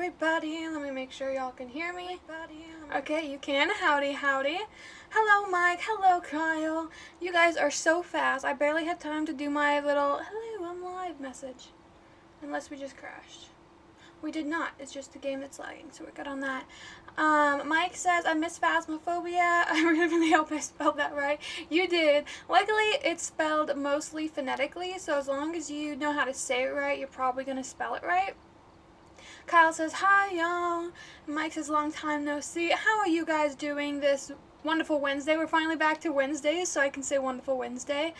everybody. Let me make sure y'all can hear me. Okay, you can. Howdy, howdy. Hello, Mike. Hello, Kyle. You guys are so fast. I barely had time to do my little hello, I'm live message. Unless we just crashed. We did not. It's just the game that's lagging, so we're good on that. Mike says, I miss Phasmophobia. I really hope I spelled that right. You did. Luckily, it's spelled mostly phonetically, so as long as you know how to say it right, you're probably going to spell it right. Kyle says, hi, y'all. Mike says, long time no see. How are you guys doing this wonderful Wednesday? We're finally back to Wednesdays, so I can say wonderful Wednesday.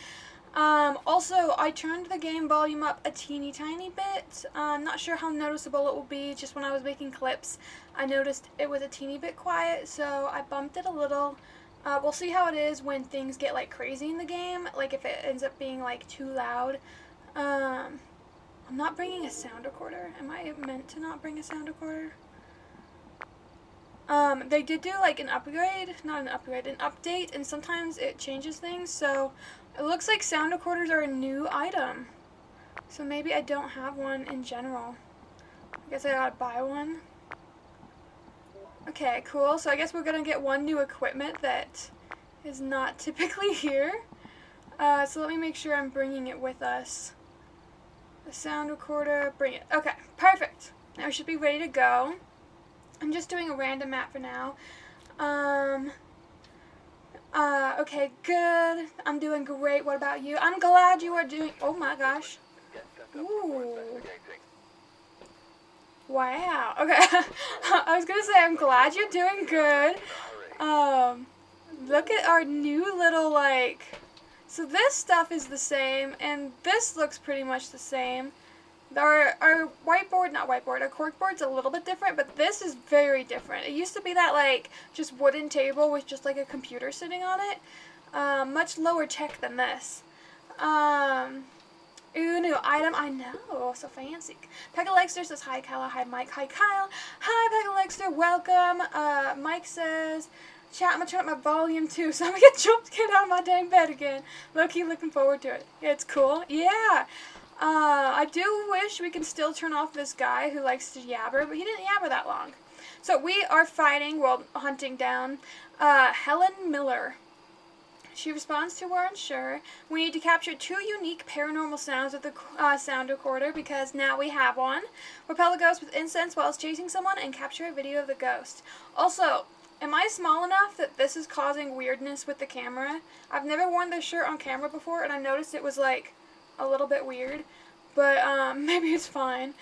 Also, I turned the game volume up a teeny tiny bit. I'm not sure how noticeable it will be. Just when I was making clips, I noticed it was a teeny bit quiet, so I bumped it a little. We'll see how it is when things get like crazy in the game, like if it ends up being like too loud. I'm not bringing a sound recorder. Am I meant to not bring a sound recorder? They did do like an upgrade, not an upgrade, an update, and sometimes it changes things, so it looks like sound recorders are a new item. So maybe I don't have one in general. I guess I gotta buy one. Okay, cool. So I guess we're gonna get one new equipment that is not typically here. So let me make sure I'm bringing it with us. The sound recorder, bring it. Okay, perfect. Now we should be ready to go. I'm just doing a random map for now. Okay, good. I'm doing great. What about you? I'm glad you are doing, oh my gosh. Ooh. Wow. Okay. I was gonna say, I'm glad you're doing good. Look at our new little, like, so this stuff is the same, and this looks pretty much the same. Our whiteboard, not whiteboard, our corkboard's a little bit different, but this is very different. It used to be that, like, just wooden table with just, like, a computer sitting on it. Much lower tech than this. Ooh, new item, I know, so fancy. Pegalexter says, hi, Kyle, hi, Mike, hi, Kyle. Hi, Pegalexter, welcome. Mike says, chat, I'm gonna turn up my volume too, so I'm gonna get jumped to get out of my dang bed again. Low-key looking forward to it. Yeah, it's cool. Yeah. I do wish we can still turn off this guy who likes to yabber, but he didn't yabber that long. So we are fighting, well, hunting down, Helen Miller. She responds to we're unsure. We need to capture 2 unique paranormal sounds with the sound recorder because now we have one. Repel a ghost with incense while it's chasing someone and capture a video of the ghost. Also, am I small enough that this is causing weirdness with the camera? I've never worn this shirt on camera before, and I noticed it was like a little bit weird, but maybe it's fine.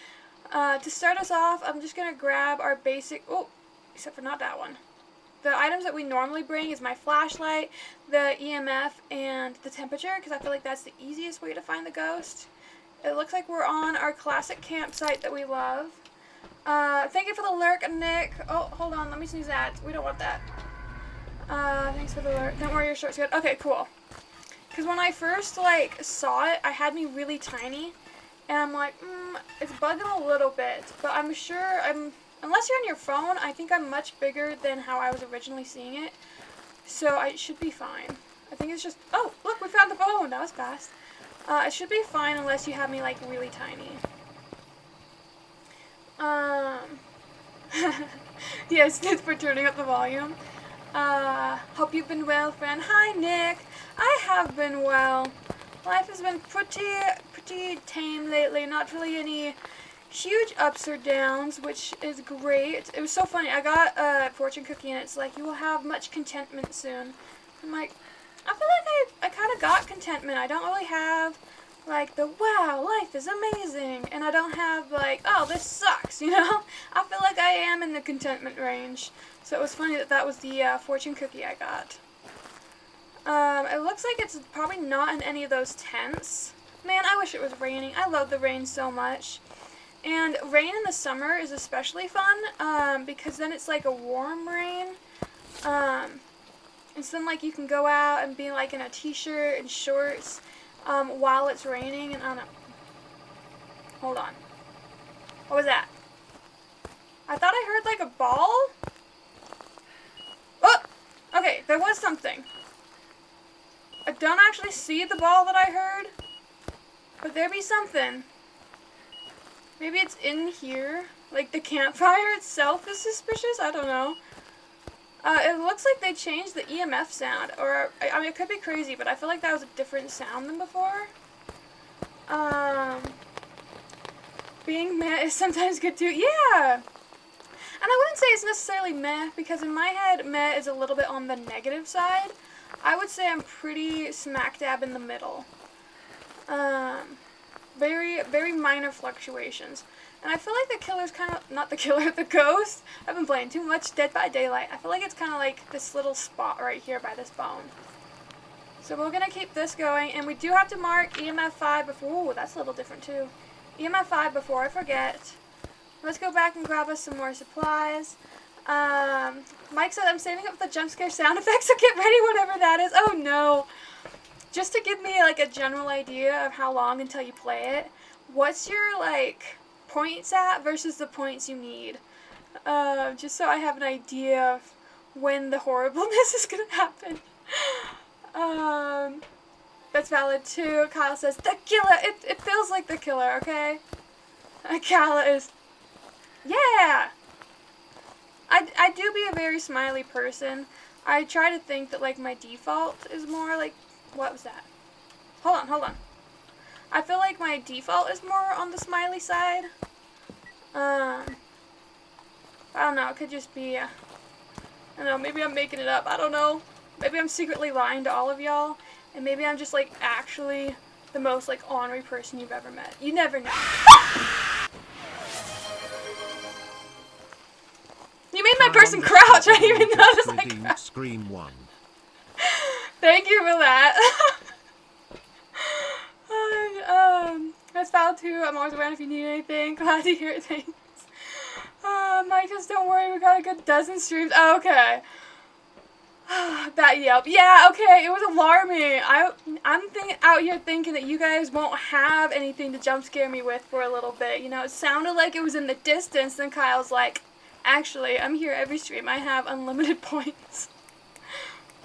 To start us off, I'm just gonna grab our basic, oh, except for not that one. The items that we normally bring is my flashlight, the EMF, and the temperature, because I feel like that's the easiest way to find the ghost. It looks like we're on our classic campsite that we love. Thank you for the lurk, Nick. Oh, hold on, let me snooze that. We don't want that. Thanks for the lurk. Don't worry, your shirt's good. Okay, cool. Because when I first, like, saw it, I had me really tiny, and I'm like, it's bugging a little bit, but I'm sure unless you're on your phone, I think I'm much bigger than how I was originally seeing it, so it should be fine. I think it's just, oh, look, we found the phone, that was fast. It should be fine unless you have me, like, really tiny. Yes, it's for turning up the volume. Hope you've been well, friend. Hi, Nick. I have been well. Life has been pretty tame lately. Not really any huge ups or downs, which is great. It was so funny. I got a fortune cookie, and it's like, you will have much contentment soon. I'm like, I feel like I kind of got contentment. I don't really have, like, the wow, life is amazing. And I don't have, like, oh, this sucks, you know? I feel like I am in the contentment range. So it was funny that that was the fortune cookie I got. It looks like it's probably not in any of those tents. Man, I wish it was raining. I love the rain so much. And rain in the summer is especially fun, because then it's like a warm rain. And so then, like, you can go out and be, like, in a t-shirt and shorts, while it's raining, and I don't know. Hold on. What was that? I thought I heard, like, a ball? Oh! Okay, there was something. I don't actually see the ball that I heard, but there be something. Maybe it's in here. Like the campfire itself is suspicious? I don't know. It looks like they changed the EMF sound. Or, I mean, it could be crazy, but I feel like that was a different sound than before. Being meh is sometimes good too. Yeah! And I wouldn't say it's necessarily meh, because in my head, meh is a little bit on the negative side. I would say I'm pretty smack dab in the middle. Very, very minor fluctuations. And I feel like the killer's kind of, not the killer, the ghost. I've been playing too much Dead by Daylight. I feel like it's kind of like this little spot right here by this bone. So we're going to keep this going. And we do have to mark EMF 5 before, ooh, that's a little different too. EMF 5 before I forget. Let's go back and grab us some more supplies. Mike said I'm saving up the jump scare sound effects, so get ready whenever that is. Oh no. Just to give me like a general idea of how long until you play it, what's your like points at versus the points you need? Just so I have an idea of when the horribleness is gonna happen. That's valid too. Kyle says, the killer! It feels like the killer, okay? Kyle is, yeah! I do be a very smiley person. I try to think that like my default is more like, what was that? Hold on. I feel like my default is more on the smiley side. I don't know, it could just be, I don't know, maybe I'm making it up, I don't know. Maybe I'm secretly lying to all of y'all, and maybe I'm just like actually the most like ornery person you've ever met. You never know. You made my person crouch, I didn't even notice I crouched. Scream 1. Thank you for that. That's valid too. I'm always around if you need anything. Glad to hear things. Mike, just don't worry. We got a good dozen streams. Oh, okay. That yelp. Yeah, okay. It was alarming. I'm out here thinking that you guys won't have anything to jump scare me with for a little bit. You know, it sounded like it was in the distance. Then Kyle's like, actually, I'm here every stream. I have unlimited points.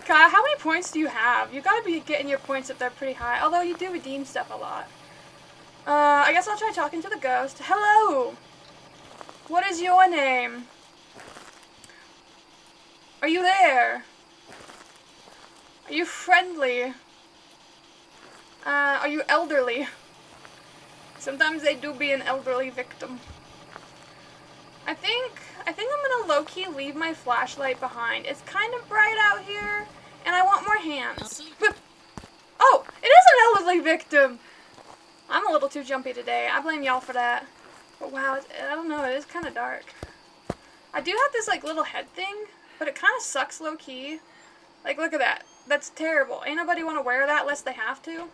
Kyle, how many points do you have? You gotta be getting your points up there pretty high. Although you do redeem stuff a lot. I guess I'll try talking to the ghost. Hello! What is your name? Are you there? Are you friendly? Are you elderly? Sometimes they do be an elderly victim. I think I'm gonna low-key leave my flashlight behind. It's kind of bright out here, and I want more hands. But, oh, it is an elderly victim! I'm a little too jumpy today. I blame y'all for that. But wow, I don't know, it is kind of dark. I do have this like little head thing, but it kind of sucks low-key. Like, look at that. That's terrible. Ain't nobody want to wear that unless they have to.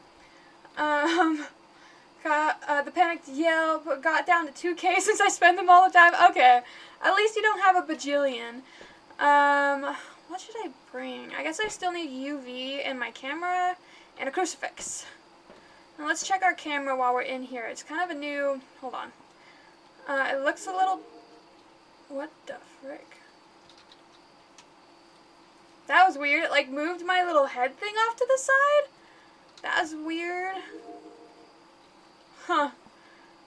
The panicked yell got down to 2K since I spend them all the time. Okay. At least you don't have a bajillion. What should I bring? I guess I still need UV and my camera and a crucifix. Now let's check our camera while we're in here. It's kind of a new, hold on. It looks a little, what the frick? That was weird. It like moved my little head thing off to the side. That was weird. Huh.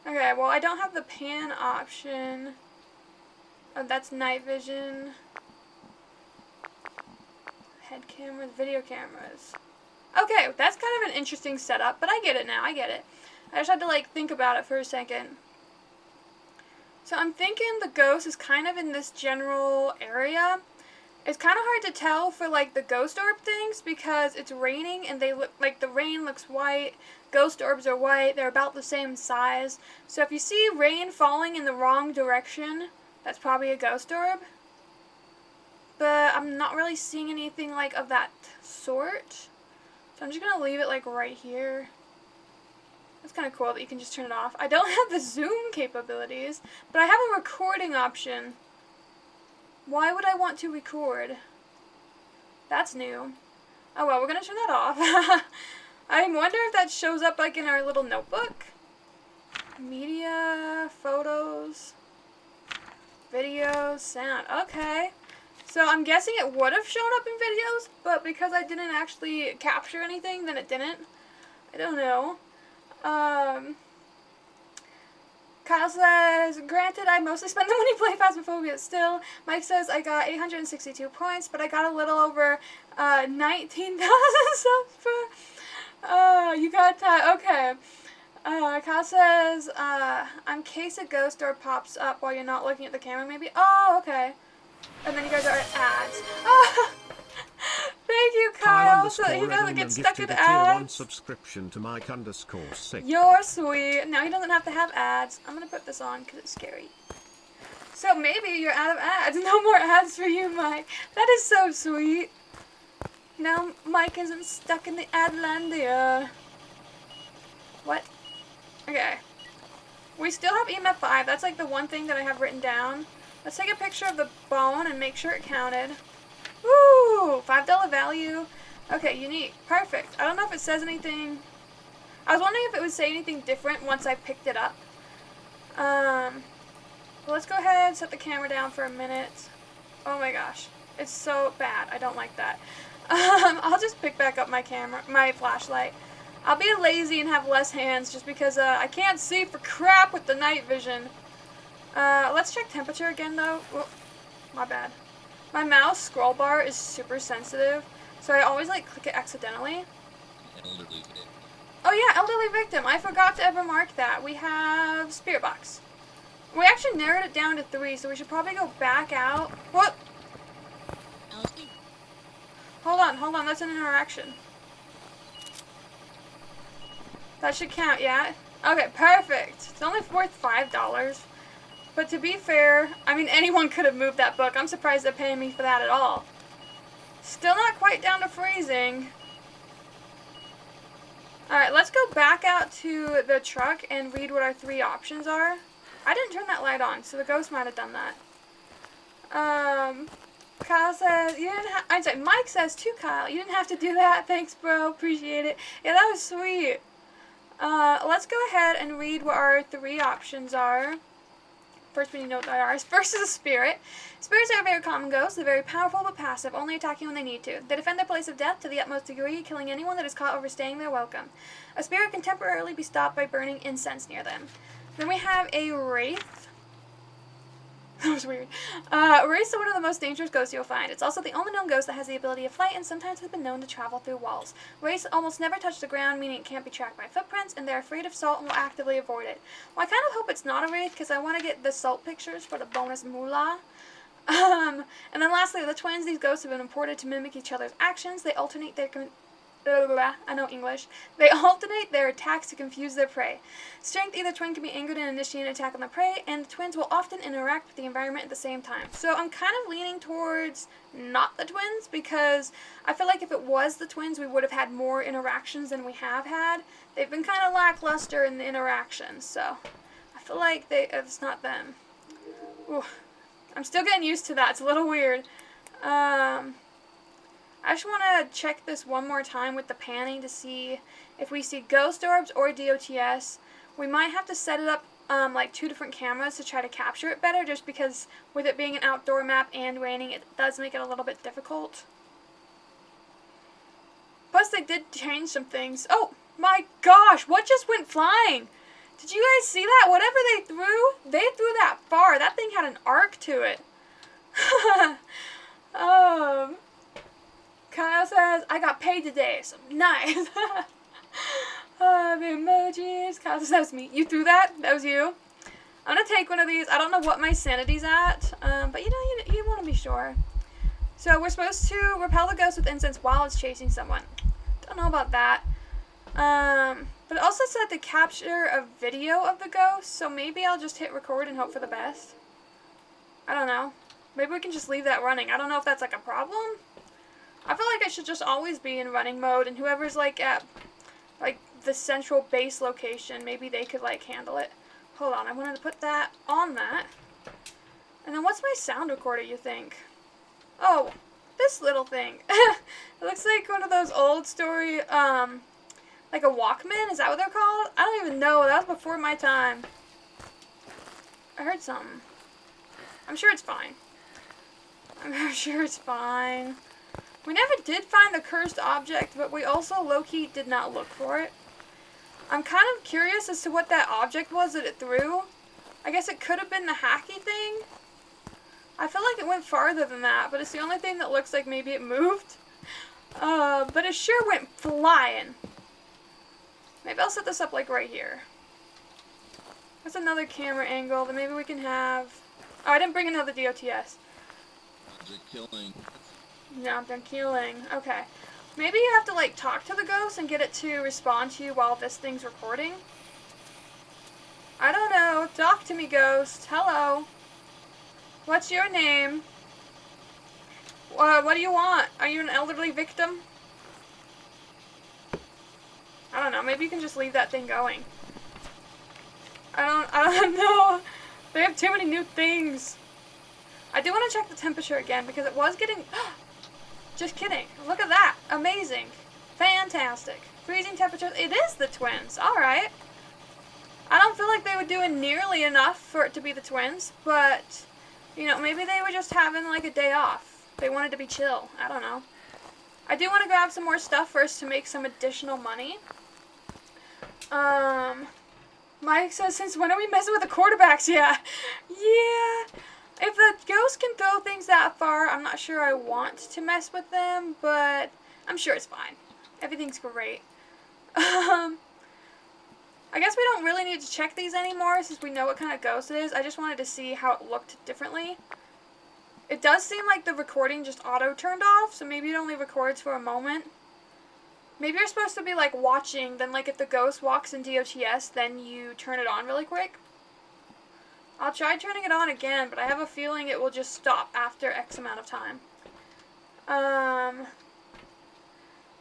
Okay, well I don't have the pan option. Oh, that's night vision. Head cameras, video cameras. Okay, that's kind of an interesting setup, but I get it now, I get it. I just had to like think about it for a second. So I'm thinking the ghost is kind of in this general area. It's kind of hard to tell for like the ghost orb things because it's raining and they look like the rain looks white. Ghost orbs are white. They're about the same size. So if you see rain falling in the wrong direction, that's probably a ghost orb. But I'm not really seeing anything like of that sort. So I'm just going to leave it like right here. That's kind of cool that you can just turn it off. I don't have the zoom capabilities, but I have a recording option. Why would I want to record? That's new. Oh well, we're going to turn that off. I wonder if that shows up like in our little notebook. Media, photos, videos, sound. Okay. So I'm guessing it would have shown up in videos, but because I didn't actually capture anything, then it didn't. I don't know. Kyle says, granted, I mostly spend the money playing Phasmophobia still. Mike says, I got 862 points, but I got a little over 19,000 subs for... you got that. Okay. Kyle says, in case a ghost door pops up while you're not looking at the camera, maybe. Oh, okay. And then you guys are at ads. Oh, thank you, Kyle. So he doesn't get stuck in ads. Subscription to Mike_6. You're sweet. Now he doesn't have to have ads. I'm gonna put this on because it's scary. So maybe you're out of ads. No more ads for you, Mike. That is so sweet. Now Mike isn't stuck in the Adlandia. What? Okay. We still have EMF 5. That's like the one thing that I have written down. Let's take a picture of the bone and make sure it counted. Woo! $5 value. Okay, unique. Perfect. I don't know if it says anything. I was wondering if it would say anything different once I picked it up. Well, let's go ahead and set the camera down for a minute. Oh my gosh. It's so bad. I don't like that. I'll just pick back up my flashlight. I'll be lazy and have less hands just because I can't see for crap with the night vision. Let's check temperature again though. Whoa, my bad. My mouse scroll bar is super sensitive, so I always like click it accidentally. Elderly victim. Oh yeah, elderly victim. I forgot to ever mark that. We have spirit box. We actually narrowed it down to 3, so we should probably go back out. What? Hold on, that's an interaction. That should count, yeah? Okay, perfect. It's only worth $5. But to be fair, I mean, anyone could have moved that book. I'm surprised they're paying me for that at all. Still not quite down to freezing. Alright, let's go back out to the truck and read what our 3 options are. I didn't turn that light on, so the ghost might have done that. Kyle says, you didn't have, I'm sorry, Mike says to Kyle, you didn't have to do that. Thanks, bro. Appreciate it. Yeah, that was sweet. Let's go ahead and read what our 3 options are. First, we need to know what they are. First is a spirit. Spirits are a very common ghost. They're very powerful but passive, only attacking when they need to. They defend their place of death to the utmost degree, killing anyone that is caught overstaying their welcome. A spirit can temporarily be stopped by burning incense near them. Then we have a wraith. That was weird. Wraiths are one of the most dangerous ghosts you'll find. It's also the only known ghost that has the ability of flight and sometimes has been known to travel through walls. Wraiths almost never touch the ground, meaning it can't be tracked by footprints, and they're afraid of salt and will actively avoid it. Well, I kind of hope it's not a wraith because I want to get the salt pictures for the bonus moolah. And then lastly, the twins. These ghosts have been imported to mimic each other's actions. They alternate their I know English. They alternate their attacks to confuse their prey. Strength, either twin can be angered and initiate an attack on the prey, and the twins will often interact with the environment at the same time. So I'm kind of leaning towards not the twins, because I feel like if it was the twins, we would have had more interactions than we have had. They've been kind of lackluster in the interactions, so I feel like it's not them. Ooh. I'm still getting used to that. It's a little weird. I just want to check this one more time with the panning to see if we see ghost orbs or DOTS. We might have to set it up like 2 different cameras to try to capture it better, just because with it being an outdoor map and raining, it does make it a little bit difficult. Plus, they did change some things. Oh my gosh, what just went flying? Did you guys see that? Whatever they threw that far. That thing had an arc to it. Kyle says, I got paid today, so nice. The emojis. Kyle says, that was me. You threw that? That was you? I'm going to take one of these. I don't know what my sanity's at, but you know, you want to be sure. So we're supposed to repel the ghost with incense while it's chasing someone. Don't know about that. But it also said to capture a video of the ghost, so maybe I'll just hit record and hope for the best. I don't know. Maybe we can just leave that running. I don't know if that's like a problem. I feel like I should just always be in running mode, and whoever's like at like the central base location, maybe they could like handle it. Hold on, I wanted to put that on that. And then what's my sound recorder, you think? Oh, this little thing. It looks like one of those old story, like a Walkman? Is that what they're called? I don't even know. That was before my time. I heard something. I'm sure it's fine. I'm sure it's fine. We never did find the cursed object, but we also low-key did not look for it. I'm kind of curious as to what that object was that it threw. I guess it could have been the hacky thing. I feel like it went farther than that, but it's the only thing that looks like maybe it moved. But it sure went flying. Maybe I'll set this up like right here. That's another camera angle that maybe we can have. Oh, I didn't bring another DOTS. Killing. No, I'm done killing. Okay. Maybe you have to like talk to the ghost and get it to respond to you while this thing's recording. I don't know. Talk to me, ghost. Hello. What's your name? What do you want? Are you an elderly victim? I don't know. Maybe you can just leave that thing going. I don't know. They have too many new things. I do want to check the temperature again because it was getting... Just kidding. Look at that. Amazing. Fantastic. Freezing temperatures. It is the twins. Alright. I don't feel like they were doing nearly enough for it to be the twins, but, you know, maybe they were just having like a day off. They wanted to be chill. I don't know. I do want to grab some more stuff first to make some additional money. Mike says, since when are we messing with the quarterbacks? Yeah. Yeah. If the ghost can throw things that far, I'm not sure I want to mess with them, but I'm sure it's fine. Everything's great. I guess we don't really need to check these anymore since we know what kind of ghost it is. I just wanted to see how it looked differently. It does seem like the recording just auto-turned off, so maybe it only records for a moment. Maybe you're supposed to be, like, watching, then, like, if the ghost walks in DOTS, then you turn it on really quick. I'll try turning it on again, but I have a feeling it will just stop after X amount of time.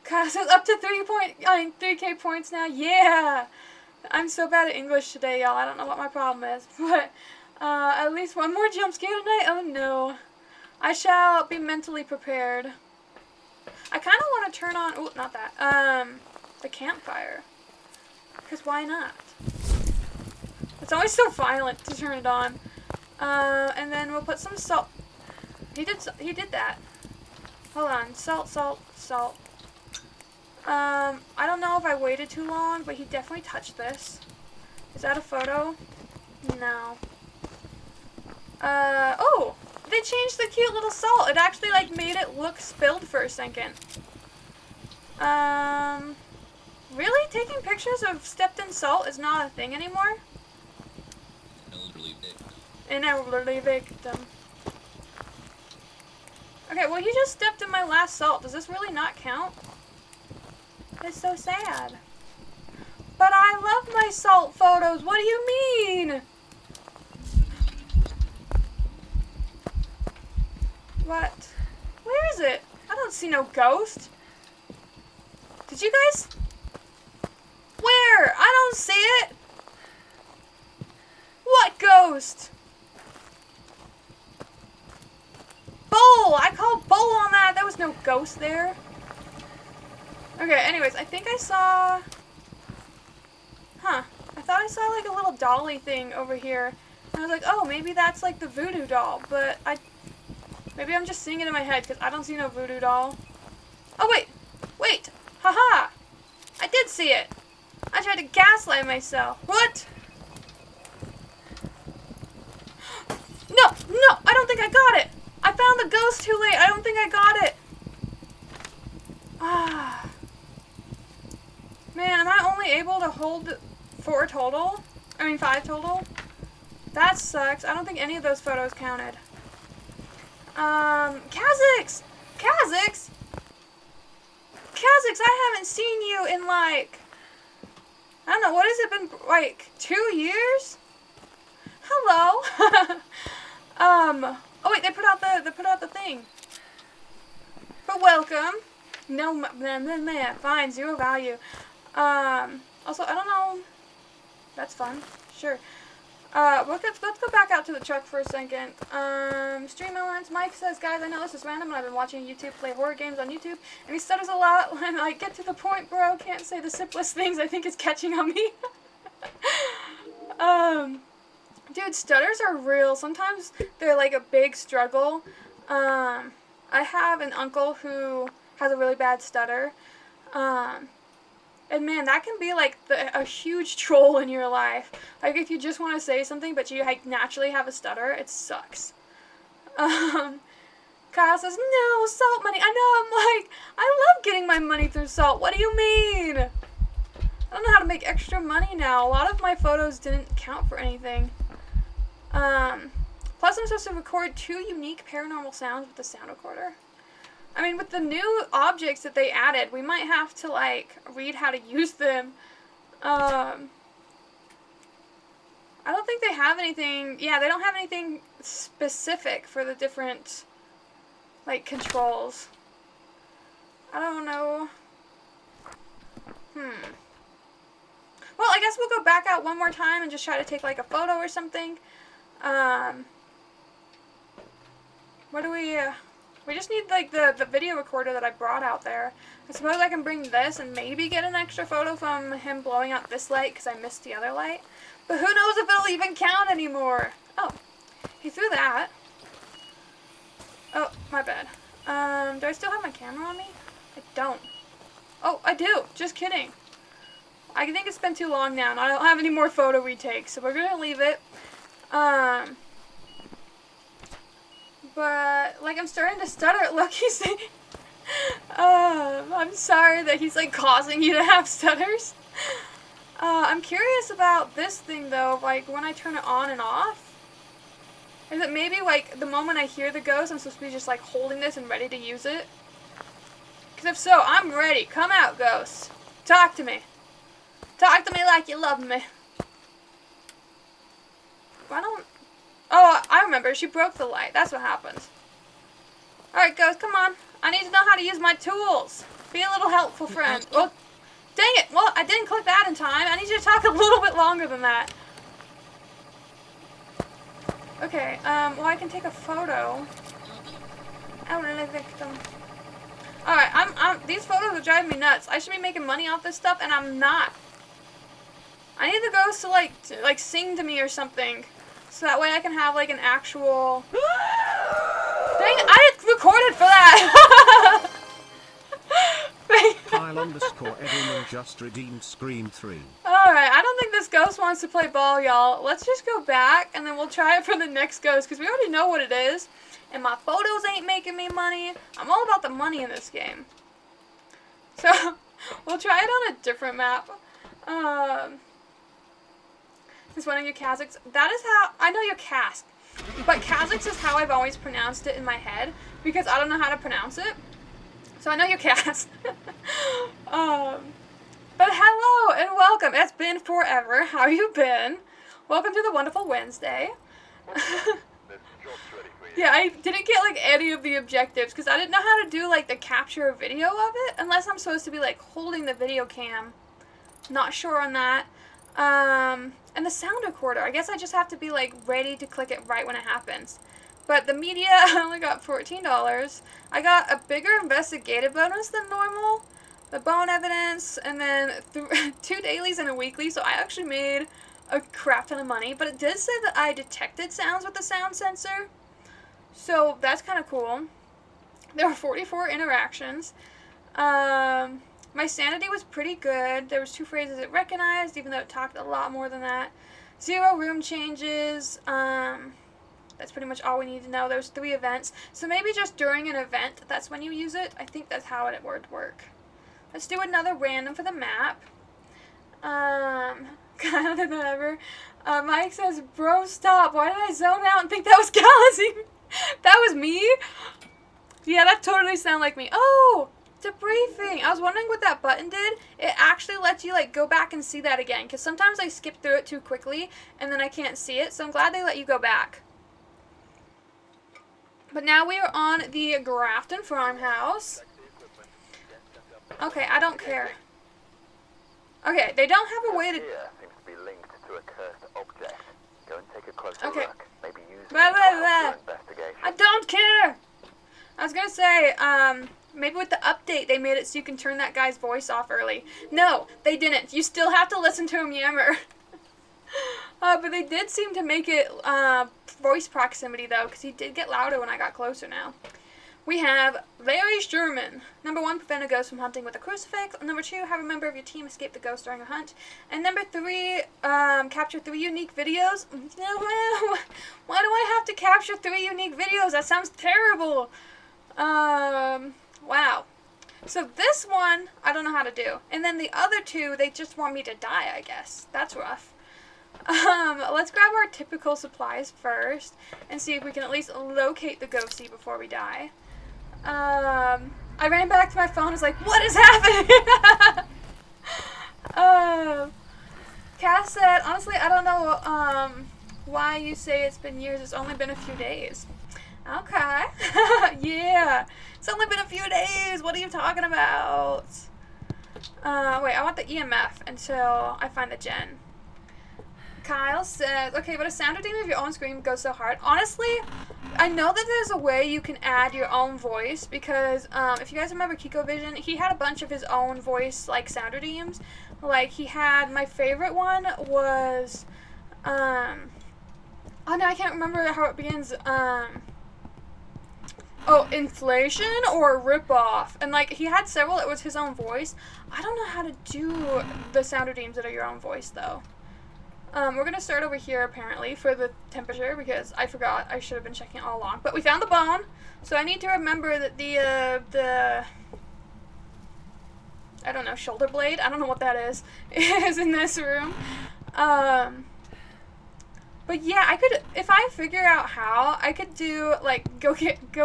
Cause it's up to 3K points now. Yeah! I'm so bad at English today, y'all. I don't know what my problem is. But, at least one more jump scare tonight? Oh, no. I shall be mentally prepared. I kind of want to turn on... Oh, not that. The campfire. Because why not? It's always so violent to turn it on. And then we'll put some salt. He did that. Hold on. Salt, salt, salt. I don't know if I waited too long, but he definitely touched this. Is that a photo? No. Oh! They changed the cute little salt. It actually, like, made it look spilled for a second. Really? Taking pictures of stepped-in salt is not a thing anymore? Elderly victim. An elderly victim. Okay, well, he just stepped in my last salt. Does this really not count? It's so sad. But I love my salt photos. What do you mean? What? Where is it? I don't see no ghost. Did you guys? Where? I don't see it. What ghost? Bull! I called bull on that. There was no ghost there. Okay, anyways, I think I saw... Huh. I thought I saw like a little dolly thing over here. And I was like, oh, maybe that's like the voodoo doll. But maybe I'm just seeing it in my head because I don't see no voodoo doll. Oh, wait. Wait. Haha. I did see it. I tried to gaslight myself. What? No, no, I don't think I got it. I found the ghost too late. I don't think I got it. Ah. Man, am I only able to hold 4 total? I mean 5 total? That sucks. I don't think any of those photos counted. Kha'Zix! Kha'Zix! Kha'Zix, I haven't seen you in like, I don't know, what has it been, like 2 years? Hello. Oh wait, they put out the thing. But welcome. No, fine, 0 value. Also, I don't know. That's fun. Sure. Let's go back out to the truck for a second. Stream elements. Mike says, guys, I know this is random, but I've been watching YouTube play horror games on YouTube, and he stutters a lot when I get to the point, bro. Can't say the simplest things. I think it's catching on me. Dude, stutters are real. Sometimes they're like a big struggle. I have an uncle who has a really bad stutter. And man, that can be like a huge troll in your life. Like if you just want to say something but you like naturally have a stutter, it sucks. Kyle says, no, salt money. I know, I'm like, I love getting my money through salt. What do you mean? I don't know how to make extra money now. A lot of my photos didn't count for anything. Plus I'm supposed to record 2 unique paranormal sounds with the sound recorder. I mean, with the new objects that they added, we might have to, like, read how to use them. I don't think they have anything, yeah, they don't have anything specific for the different, like, controls. I don't know. Well, I guess we'll go back out one more time and just try to take, like, a photo or something. What do we just need, like, the video recorder that I brought out there. I suppose I can bring this and maybe get an extra photo from him blowing out this light because I missed the other light. But who knows if it'll even count anymore. Oh, he threw that. Oh, my bad. Do I still have my camera on me? I don't. Oh, I do. Just kidding. I think it's been too long now and I don't have any more photo retakes, so we're going to leave it. But, like, I'm starting to stutter. Look, he's saying, I'm sorry that he's, like, causing you to have stutters. I'm curious about this thing, though, like, when I turn it on and off. Is it maybe, like, the moment I hear the ghost, I'm supposed to be just, like, holding this and ready to use it? Because if so, I'm ready. Come out, ghost. Talk to me. Talk to me like you love me. Why don't... Oh, I remember. She broke the light. That's what happened. Alright, ghost, come on. I need to know how to use my tools. Be a little helpful friend. Well, dang it. Well, I didn't click that in time. I need you to talk a little bit longer than that. Okay, well, I can take a photo. Elderly victim. Alright, these photos are driving me nuts. I should be making money off this stuff, and I'm not. I need the ghost to, like, sing to me or something. So that way I can have, like, an actual... Dang it, I recorded for that! Kyle_Edelman just redeemed Scream 3. Alright, I don't think this ghost wants to play ball, y'all. Let's just go back, and then we'll try it for the next ghost, because we already know what it is. And my photos ain't making me money. I'm all about the money in this game. So, we'll try it on a different map. Is one of your Kazakhs? That is how, I know your Kask, but Kazakhs is how I've always pronounced it in my head, because I don't know how to pronounce it. So I know your Kask. But hello and welcome. It's been forever. How you been? Welcome to the wonderful Wednesday. Yeah, I didn't get, like, any of the objectives, because I didn't know how to do, like, the capture video of it, unless I'm supposed to be, like, holding the video cam. Not sure on that. And the sound recorder, I guess I just have to be, like, ready to click it right when it happens. But the media, I only got $14. I got a bigger investigative bonus than normal, the bone evidence, and then 2 dailies and a weekly, so I actually made a crap ton of money. But it did say that I detected sounds with the sound sensor, so that's kind of cool. There were 44 interactions. My sanity was pretty good. There was 2 phrases it recognized, even though it talked a lot more than that. 0 room changes. That's pretty much all we need to know. There was 3 events. So maybe just during an event, that's when you use it. I think that's how it would work. Let's do another random for the map. Kind of ever. Mike says, bro, stop. Why did I zone out and think that was Galaxy? That was me? Yeah, that totally sounded like me. Oh! Debriefing. I was wondering what that button did. It actually lets you, like, go back and see that again, because sometimes I skip through it too quickly and then I can't see it, so I'm glad they let you go back. But now we are on the Grafton farmhouse. Okay, I don't care. Okay, they don't have a way to... Seems to be linked to a cursed object. Go and take a closer Okay. look. Maybe use it Blah, to blah, help blah. your investigation. I don't care! I was gonna say, maybe with the update they made it so you can turn that guy's voice off early. No, they didn't. You still have to listen to him yammer. But they did seem to make it voice proximity, though, because he did get louder when I got closer now. We have Larry Sherman. Number 1, prevent a ghost from hunting with a crucifix. Number 2, have a member of your team escape the ghost during a hunt. And number 3, capture 3 unique videos. Why do I have to capture 3 unique videos? That sounds terrible. Wow. So this one, I don't know how to do. And then the other 2, they just want me to die, I guess. That's rough. Let's grab our typical supplies first and see if we can at least locate the ghostie before we die. I ran back to my phone and was like, what is happening? Cass said, honestly, I don't know, why you say it's been years. It's only been a few days. Okay. Yeah. It's only been a few days. What are you talking about? Wait, I want the EMF until I find the gen. Kyle says, okay, but a sound redeemer of your own scream goes so hard. Honestly, I know that there's a way you can add your own voice because if you guys remember KikoVision, he had a bunch of his own voice like sound redeems. Like he had, my favorite one was, oh no, I can't remember how it begins. Oh, inflation or ripoff. And like he had several, it was his own voice. I don't know how to do the sound redeems that are your own voice though. We're gonna start over here apparently for the temperature because I forgot. I should have been checking all along. But we found the bone, so I need to remember that the I don't know, shoulder blade. I don't know what that is in this room. But yeah, I could, if I figure out how, I could do like go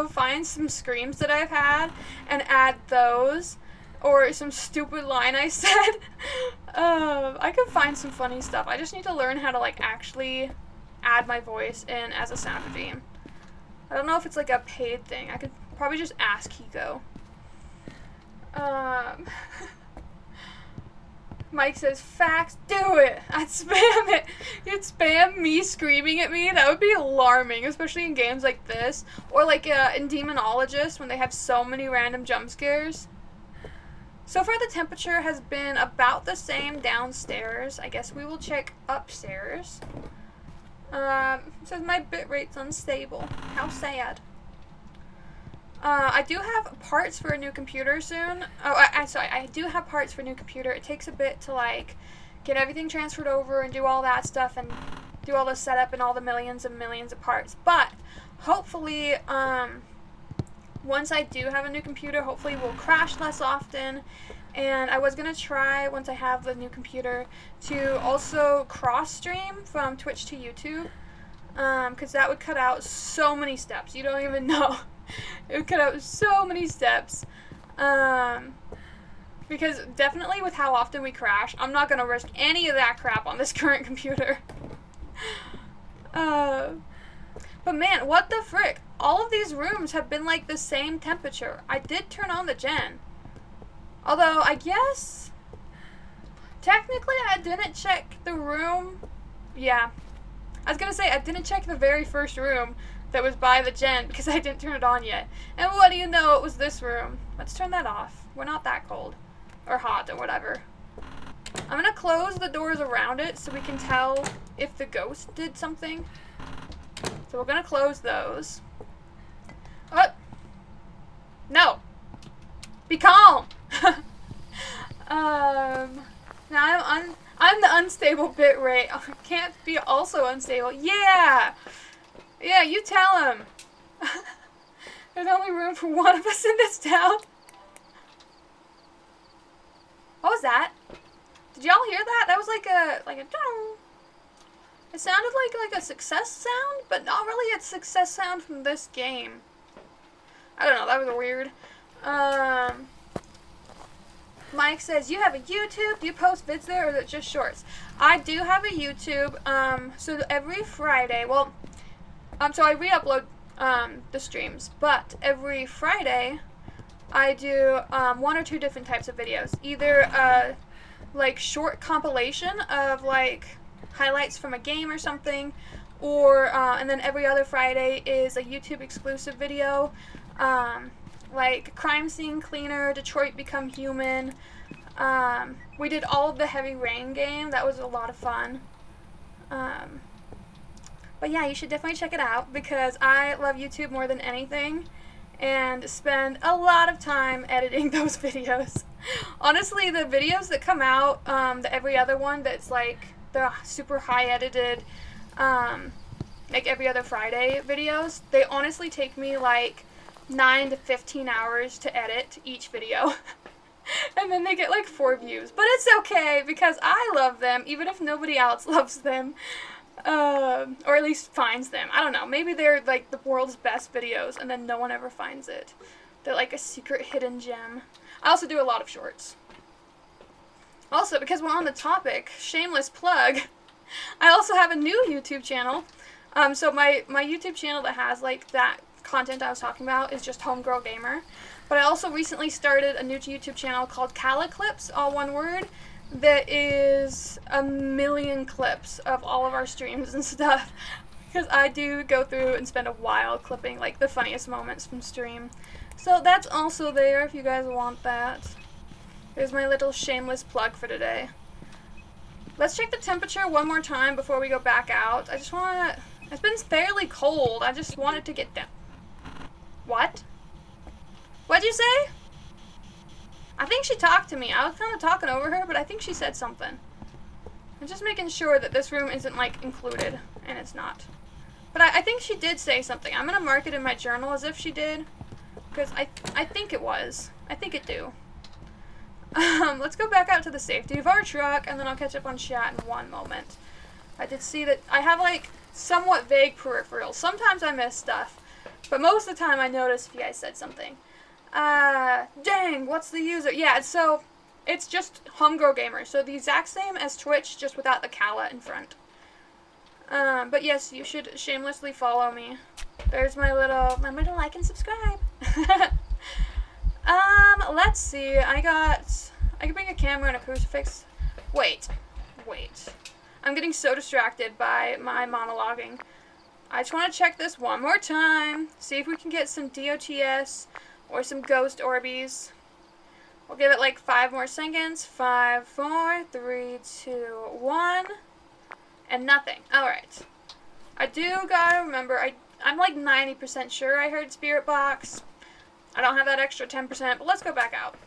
find some screams that I've had and add those. Or some stupid line I said. I could find some funny stuff. I just need to learn how to like actually add my voice in as a sound redeem. I don't know if it's like a paid thing. I could probably just ask Kiko. Mike says, facts, do it. I'd spam it. You'd spam me screaming at me. That would be alarming, especially in games like this. Or like in Demonologist when they have so many random jump scares. So far the temperature has been about the same downstairs. I guess we will check upstairs. It says my bitrate's unstable. How sad. I do have parts for a new computer soon. Oh, I'm sorry. I do have parts for a new computer. It takes a bit to like get everything transferred over and do all that stuff and do all the setup and all the millions and millions of parts. But hopefully, once I do have a new computer, hopefully we'll crash less often. And I was going to try, once I have the new computer, to also cross-stream from Twitch to YouTube. Because that would cut out so many steps. You don't even know. It would cut out so many steps. Because definitely with how often we crash, I'm not going to risk any of that crap on this current computer. But man, what the frick? All of these rooms have been like the same temperature. I did turn on the gen. Although, I guess, technically I didn't check the room. Yeah. I was gonna say, I didn't check the very first room that was by the gen because I didn't turn it on yet. And what do you know, it was this room. Let's turn that off. We're not that cold. Or hot, or whatever. I'm gonna close the doors around it so we can tell if the ghost did something. So we're gonna close those. Oh! No! Be calm! Now I'm the unstable bit rate. Oh, I can't be also unstable. Yeah! Yeah, you tell him. There's only room for one of us in this town. What was that? Did y'all hear that? That was like a dong. It sounded like a success sound, but not really a success sound from this game. I don't know, that was weird. Mike says, you have a YouTube? Do you post vids there, or is it just shorts? I do have a YouTube, so every Friday, well, so I re-upload, the streams, but every Friday, I do, 1 or 2 different types of videos. Either, like, short compilation of, like, highlights from a game or something, or, and then every other Friday is a YouTube exclusive video, like Crime Scene Cleaner, Detroit Become Human. We did all of the Heavy Rain game. That was a lot of fun. But yeah, you should definitely check it out because I love YouTube more than anything. and spend a lot of time editing those videos. Honestly, the videos that come out, the every other one that's like the super high edited, like every other Friday videos, they honestly take me like 9 to 15 hours to edit each video. And then they get like 4 views. But it's okay because I love them, even if nobody else loves them. Or at least finds them. I don't know. Maybe they're like the world's best videos and then no one ever finds it. They're like a secret hidden gem. I also do a lot of shorts. Also, because we're on the topic, shameless plug, I also have a new YouTube channel. So my YouTube channel that has like that content I was talking about is just HomeGirlGamer. But I also recently started a new YouTube channel called kallahomegirlgamer, all one word, that is 1,000,000 clips of all of our streams and stuff. Because I do go through and spend a while clipping like the funniest moments from stream. So that's also there if you guys want that. There's my little shameless plug for today. Let's check the temperature one more time before we go back out. I just want to... It's been fairly cold. I just wanted to get down. What? What'd you say? I think she talked to me. I was kind of talking over her, but I think she said something. I'm just making sure that this room isn't, like, included, and it's not. But I think she did say something. I'm going to mark it in my journal as if she did, because I think it was. I think it do. Let's go back out to the safety of our truck, and then I'll catch up on chat in one moment. I did see that I have, like, somewhat vague peripherals. Sometimes I miss stuff, but most of the time I notice if you guys said something. Dang, what's the user? Yeah, so it's just HomeGirlGamer, so the exact same as Twitch, just without the Kalla in front. But yes, you should shamelessly follow me. There's my little, remember to like and subscribe. Let's see, I can bring a camera and a crucifix. Wait. I'm getting so distracted by my monologuing. I just want to check this one more time, see if we can get some DOTS or some ghost orbies. We'll give it like 5 more seconds. 5, 4, 3, 2, 1. And nothing. Alright. I do gotta remember, I'm like 90% sure I heard Spirit Box. I don't have that extra 10%, but let's go back out.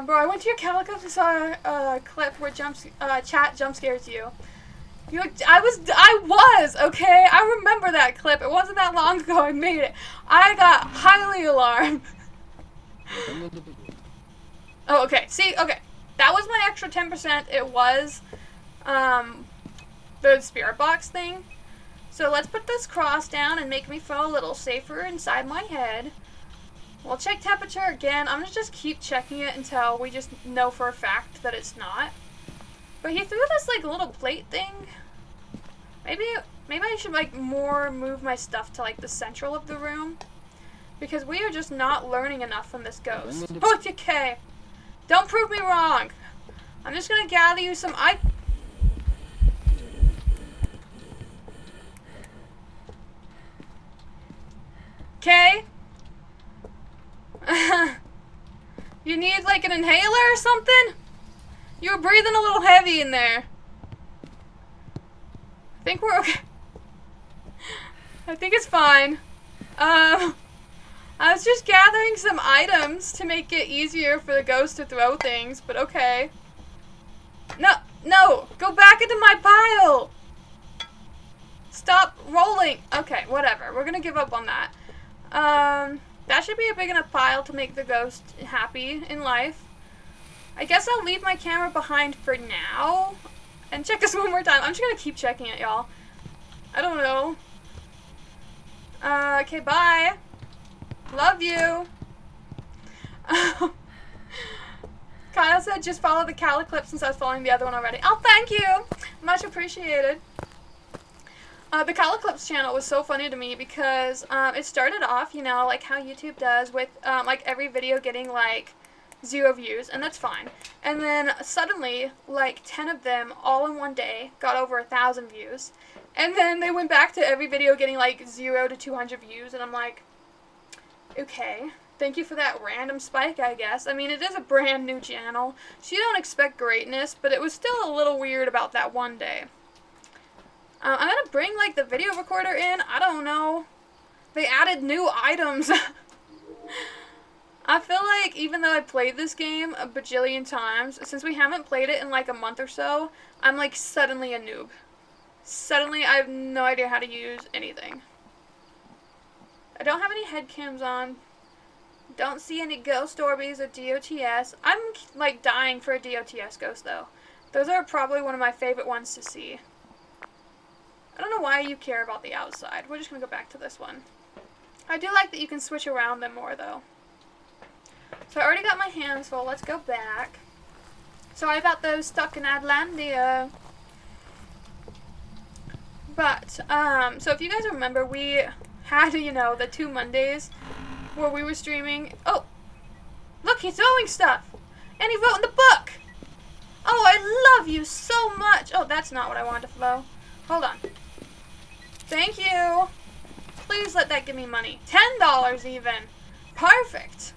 Bro, I went to your Calico and saw a clip where chat jump scares you. I was, okay? I remember that clip. It wasn't that long ago I made it. I got highly alarmed. Oh, okay. See, okay. That was my extra 10%. It was, the Spirit Box thing. So let's put this cross down and make me feel a little safer inside my head. We'll check temperature again. I'm gonna just keep checking it until we just know for a fact that it's not. But he threw this, like, little plate thing. Maybe I should, like, move my stuff to, like, the central of the room. Because we are just not learning enough from this ghost. Okay. Don't prove me wrong. I'm just gonna gather you some Okay? You need, like, an inhaler or something? You were breathing a little heavy in there. I think we're okay. I think it's fine. I was just gathering some items to make it easier for the ghost to throw things, but okay. No, go back into my pile. Stop rolling. Okay, whatever. We're gonna give up on that. That should be a big enough pile to make the ghost happy in life. I guess I'll leave my camera behind for now. And check this one more time. I'm just gonna keep checking it, y'all. I don't know. Okay, bye. Love you. Kyle said just follow the Kalla clip since I was following the other one already. Oh, thank you. Much appreciated. The Kalla Clips channel was so funny to me because it started off, you know, like how YouTube does with like every video getting like 0 views, and that's fine. And then suddenly, like 10 of them all in one day got over 1,000 views. And then they went back to every video getting like 0 to 200 views, and I'm like, okay, thank you for that random spike, I guess. I mean, it is a brand new channel, so you don't expect greatness, but it was still a little weird about that one day. I'm gonna bring, like, the video recorder in. I don't know. They added new items. I feel like even though I played this game a bajillion times, since we haven't played it in like a month or so, I'm like suddenly a noob. Suddenly I have no idea how to use anything. I don't have any head cams on. Don't see any ghost orbies or DOTS. I'm like dying for a DOTS ghost though. Those are probably one of my favorite ones to see. I don't know why you care about the outside. We're just gonna go back to this one. I do like that you can switch around them more though. So I already got my hands full. Let's go back. Sorry about those stuck in Atlantia. But, so if you guys remember, we had, you know, the 2 Mondays where we were streaming. Oh, look, he's throwing stuff. And he wrote in the book. Oh, I love you so much. Oh, that's not what I wanted to flow. Hold on. Thank you. Please let that give me money. $10 even. Perfect.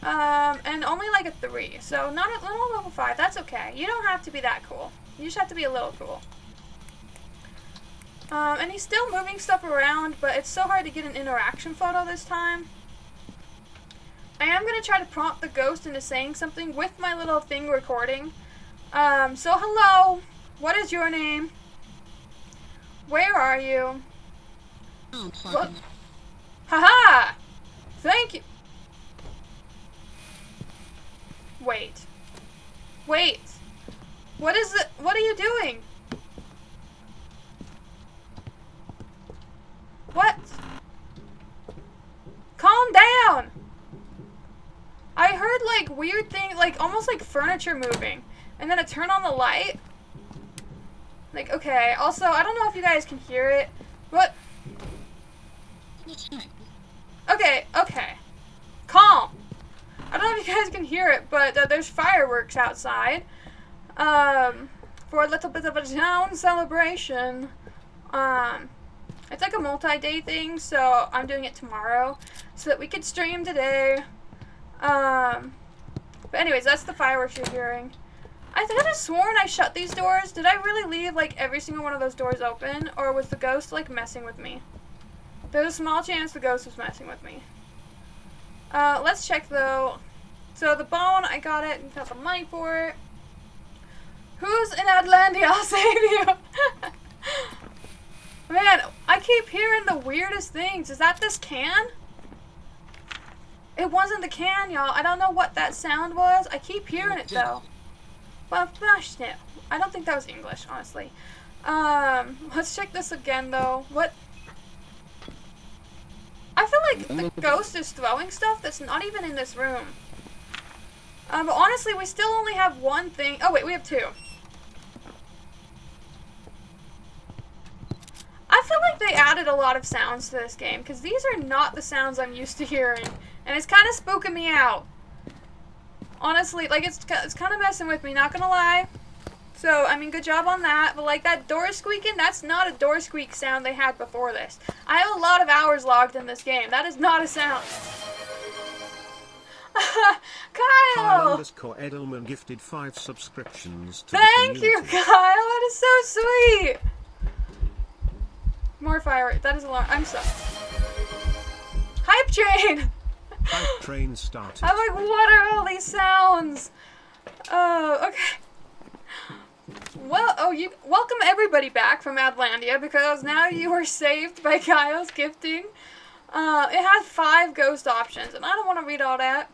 And only like a 3. So not a level 5. That's okay. You don't have to be that cool. You just have to be a little cool. And he's still moving stuff around, but it's so hard to get an interaction photo this time. I am going to try to prompt the ghost into saying something with my little thing recording. So hello. What is your name? Where are you? What? Haha! Thank you. Wait. Wait. What is it? What are you doing? What? Calm down! I heard like weird things, like almost like furniture moving. And then I turn on the light. Like, okay. Also, I don't know if you guys can hear it. What? Okay, okay. Calm. I don't know if you guys can hear it, but there's fireworks outside. For a little bit of a town celebration. It's like a multi-day thing, so I'm doing it tomorrow so that we could stream today. But anyways, that's the fireworks you're hearing. I could have sworn I shut these doors. Did I really leave like every single one of those doors open, or was the ghost like messing with me? There's a small chance the ghost was messing with me. Let's check though. So the bone, I got it, got the money for it. Who's in Atlantia? I'll save you. Man, I keep hearing the weirdest things. Is that this can? It wasn't the can, y'all. I don't know what that sound was. I keep hearing it though. Well, gosh, no. I don't think that was English, honestly. Let's check this again though. What? I feel like the ghost is throwing stuff that's not even in this room. But honestly, we still only have one thing. Oh wait, we have 2. I feel like they added a lot of sounds to this game, because these are not the sounds I'm used to hearing. And it's kind of spooking me out. Honestly, like, it's kind of messing with me, not gonna lie. So, I mean, good job on that. But, like, that door squeaking, that's not a door squeak sound they had before this. I have a lot of hours logged in this game. That is not a sound. Kyle! Kyle_Edelman gifted 5 subscriptions to Thank the you, community. Kyle! That is so sweet! More fireworks. That is alarm. I'm sorry. Hype train! Hype train started. I'm like, what are all these sounds? Oh, okay. Well, welcome everybody back from Atlantia, because now you are saved by Kyle's gifting. It has 5 ghost options, and I don't want to read all that.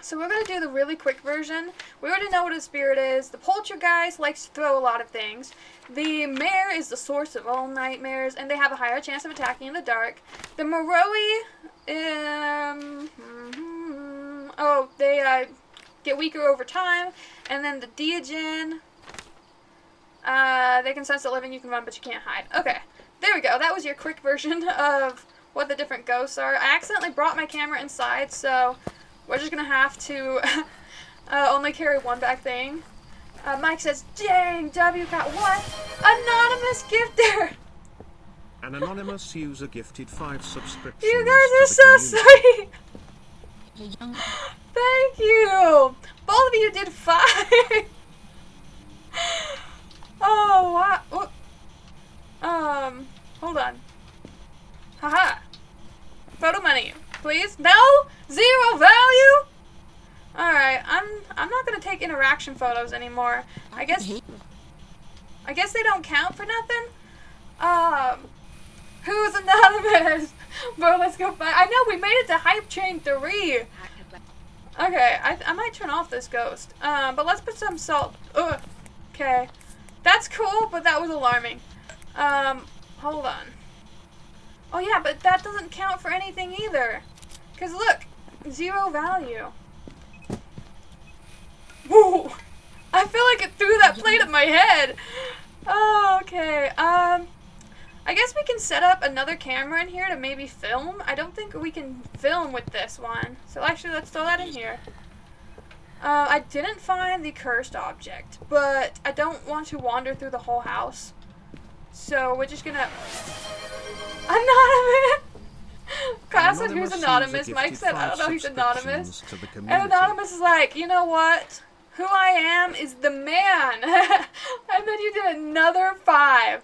So we're going to do the really quick version. We already know what a spirit is. The poltergeist likes to throw a lot of things. The mare is the source of all nightmares, and they have a higher chance of attacking in the dark. The Moroi, they get weaker over time. And then the Diogen, they can sense the living, you can run, but you can't hide. Okay, there we go. That was your quick version of what the different ghosts are. I accidentally brought my camera inside, so we're just going to have to only carry one back thing. Mike says, dang, W-Cat, what? Anonymous gifter! An anonymous user gifted 5 subscriptions. You guys are so sweet! Thank you! Both of you did 5! Oh, wow. Hold on. Haha. Photo money, please. No? 0 value? Alright, I'm not gonna take interaction photos anymore. I guess they don't count for nothing. Who's anonymous? Bro, let's go find. I know we made it to Hype Train 3. Okay, I might turn off this ghost. But let's put some salt. Ugh. Okay. That's cool, but that was alarming. Hold on. Oh yeah, but that doesn't count for anything either. Cause look, 0 value. Woo! I feel like it threw that plate at my head. Oh, okay. I guess we can set up another camera in here to maybe film. I don't think we can film with this one. So actually, let's throw that in here. I didn't find the cursed object, but I don't want to wander through the whole house. So we're just gonna... Anonymous! Kyle said who's anonymous. Mike said I don't know he's anonymous. And Anonymous is like, you know what? Who I am is the man. And then you did another 5.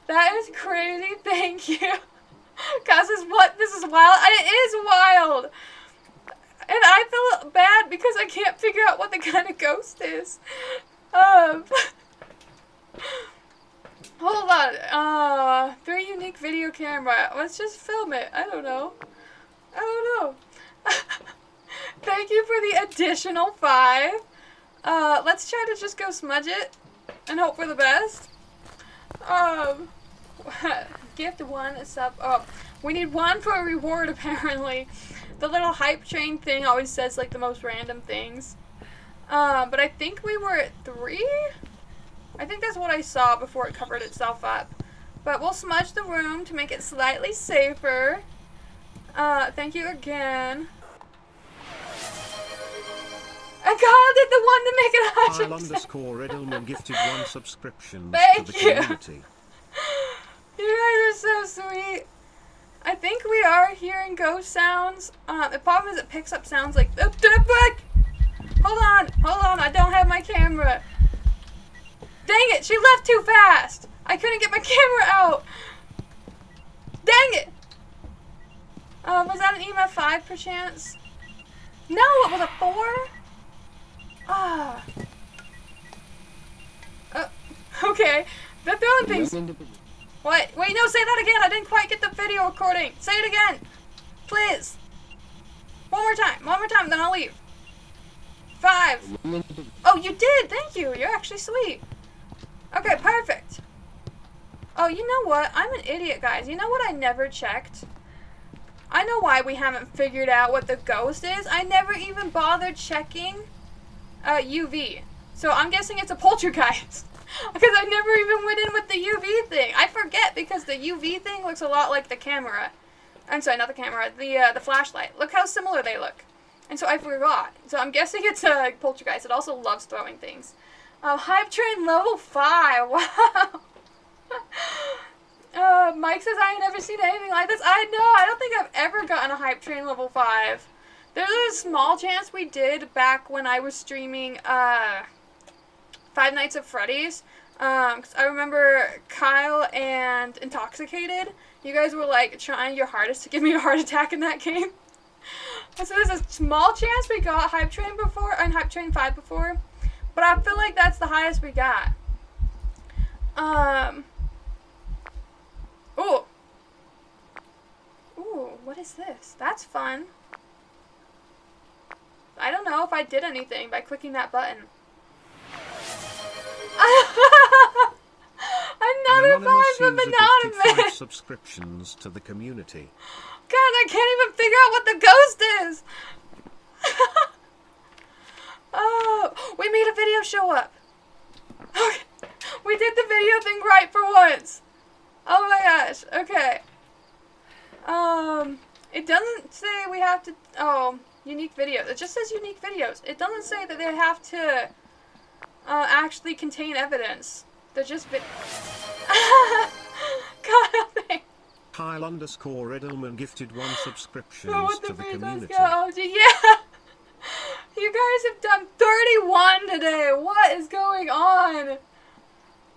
That is crazy. Thank you. Kyle says, what? This is wild. It is wild. And I feel bad because I can't figure out what the kind of ghost is. Hold on. 3 unique video camera. Let's just film it. I don't know. Thank you for the additional 5. Let's try to just go smudge it and hope for the best. Gift 1 sub. Oh, we need 1 for a reward apparently. The little hype train thing always says like the most random things. But I think we were at 3? I think that's what I saw before it covered itself up. But we'll smudge the room to make it slightly safer. Thank you again. And Kyle did the one to make it 100%. Kyle_Edelman gifted 1 subscription Thank to the you. community. You guys are so sweet. I think we are hearing ghost sounds. The problem is it picks up sounds like... Hold on, I don't have my camera. Dang it, she left too fast. I couldn't get my camera out. Dang it. Was that an EMF 5 perchance? No, it was a 4? Okay. They're throwing things. What? Wait, no, say that again. I didn't quite get the video recording. Say it again. Please. One more time, then I'll leave. 5. Oh, you did. Thank you. You're actually sweet. Okay, perfect. Oh, you know what? I'm an idiot, guys. You know what I never checked? I know why we haven't figured out what the ghost is. I never even bothered checking UV. So I'm guessing it's a poltergeist. Because I never even went in with the UV thing. I forget because the UV thing looks a lot like the camera. I'm sorry, not the camera. The flashlight. Look how similar they look. And so I forgot. So I'm guessing it's a poltergeist. It also loves throwing things. Hype Train level 5. Wow. Mike says I ain't never seen anything like this. I know. I don't think I've ever gotten a Hype Train level 5. There's a small chance we did back when I was streaming Five Nights at Freddy's. 'Cause I remember Kyle and Intoxicated. You guys were like trying your hardest to give me a heart attack in that game. So there's a small chance we got Hype Train before, and Hype Train 5 before. But I feel like that's the highest we got. Ooh, what is this? That's fun. I don't know if I did anything by clicking that button. Another 5 from Anonymous! 5 subscriptions to the community. God, I can't even figure out what the ghost is! Oh, we made a video show up. Okay. We did the video thing right for once. Oh my gosh, okay. It doesn't say we have to, unique videos. It just says unique videos. It doesn't say that they have to, actually contain evidence. They're just God, thanks. Kyle_Edelman gifted 1 subscription to the community. Oh, yeah! You guys have done 31 today! What is going on?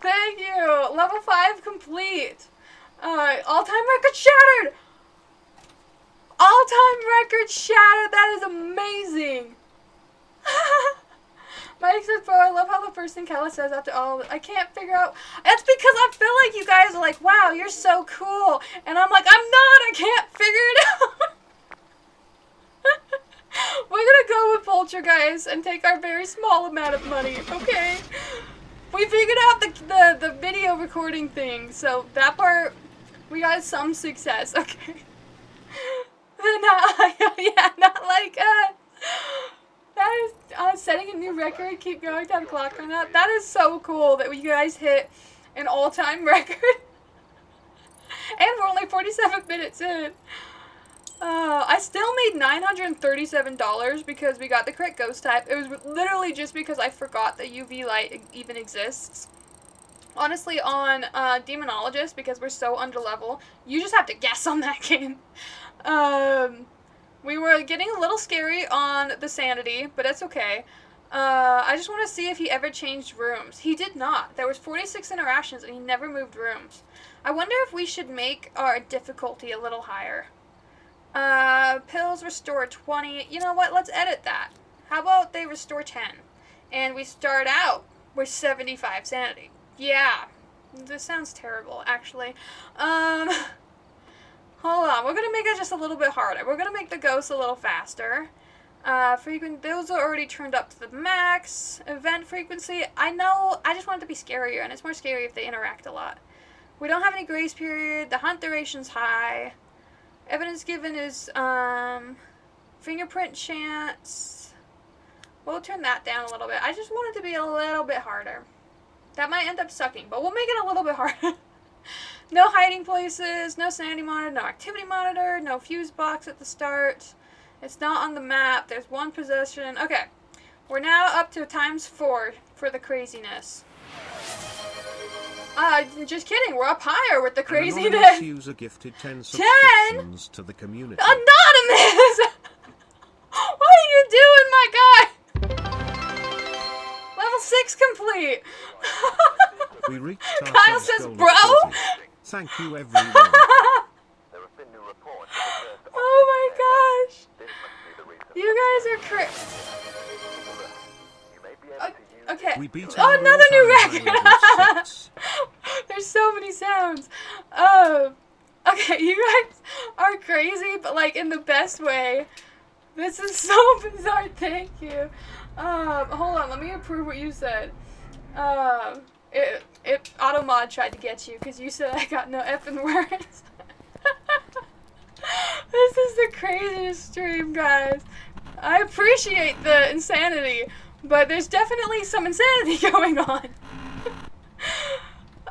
Thank you! Level 5 complete! All-time record shattered! All-time record shattered. That is amazing. Mike says, bro, I love how the first thing Kala says after all of it. I can't figure out. That's because I feel like you guys are like, wow, you're so cool. And I'm like, I'm not. I can't figure it out. We're going to go with Poltergeist and take our very small amount of money. Okay. We figured out the video recording thing. So that part, we got some success. Okay. Not like, that is setting a new record. Keep going to have a clock on that. That is so cool that you guys hit an all-time record. And we're only 47 minutes in. I still made $937 because we got the correct ghost type. It was literally just because I forgot that UV light even exists. Honestly, on Demonologist, because we're so under level, you just have to guess on that game. We were getting a little scary on the sanity, but that's okay. I just want to see if he ever changed rooms. He did not. There was 46 interactions and he never moved rooms. I wonder if we should make our difficulty a little higher. Pills restore 20. You know what? Let's edit that. How about they restore 10? And we start out with 75 sanity. Yeah. This sounds terrible, actually. Hold on, we're gonna make it just a little bit harder. We're gonna make the ghosts a little faster. Those are already turned up to the max. Event frequency, I know, I just want it to be scarier, and it's more scary if they interact a lot. We don't have any grace period, the hunt duration's high. Evidence given is, fingerprint chance. We'll turn that down a little bit. I just want it to be a little bit harder. That might end up sucking, but we'll make it a little bit harder. No hiding places, no sanity monitor, no activity monitor, no fuse box at the start. It's not on the map. There's one possession. Okay. We're now up to ×4 for the craziness. Just kidding. We're up higher with the craziness. An anonymous user gifted 10 subscriptions to the community. Anonymous! What are you doing, my guy? Level 6 complete. We reached our Kyle says, goal of bro? 40. Thank you, everyone. There have been new reports of the first Oh my gosh. This must be the reason. You guys are crazy. You may be able to use Okay. We beat Oh, another new all-time record. high level 6. There's so many sounds. Okay, you guys are crazy, but like in the best way. This is so bizarre. Thank you. Hold on. Let me approve what you said. Automod tried to get you because you said I got no effing words. This is the craziest stream, guys. I appreciate the insanity, but there's definitely some insanity going on.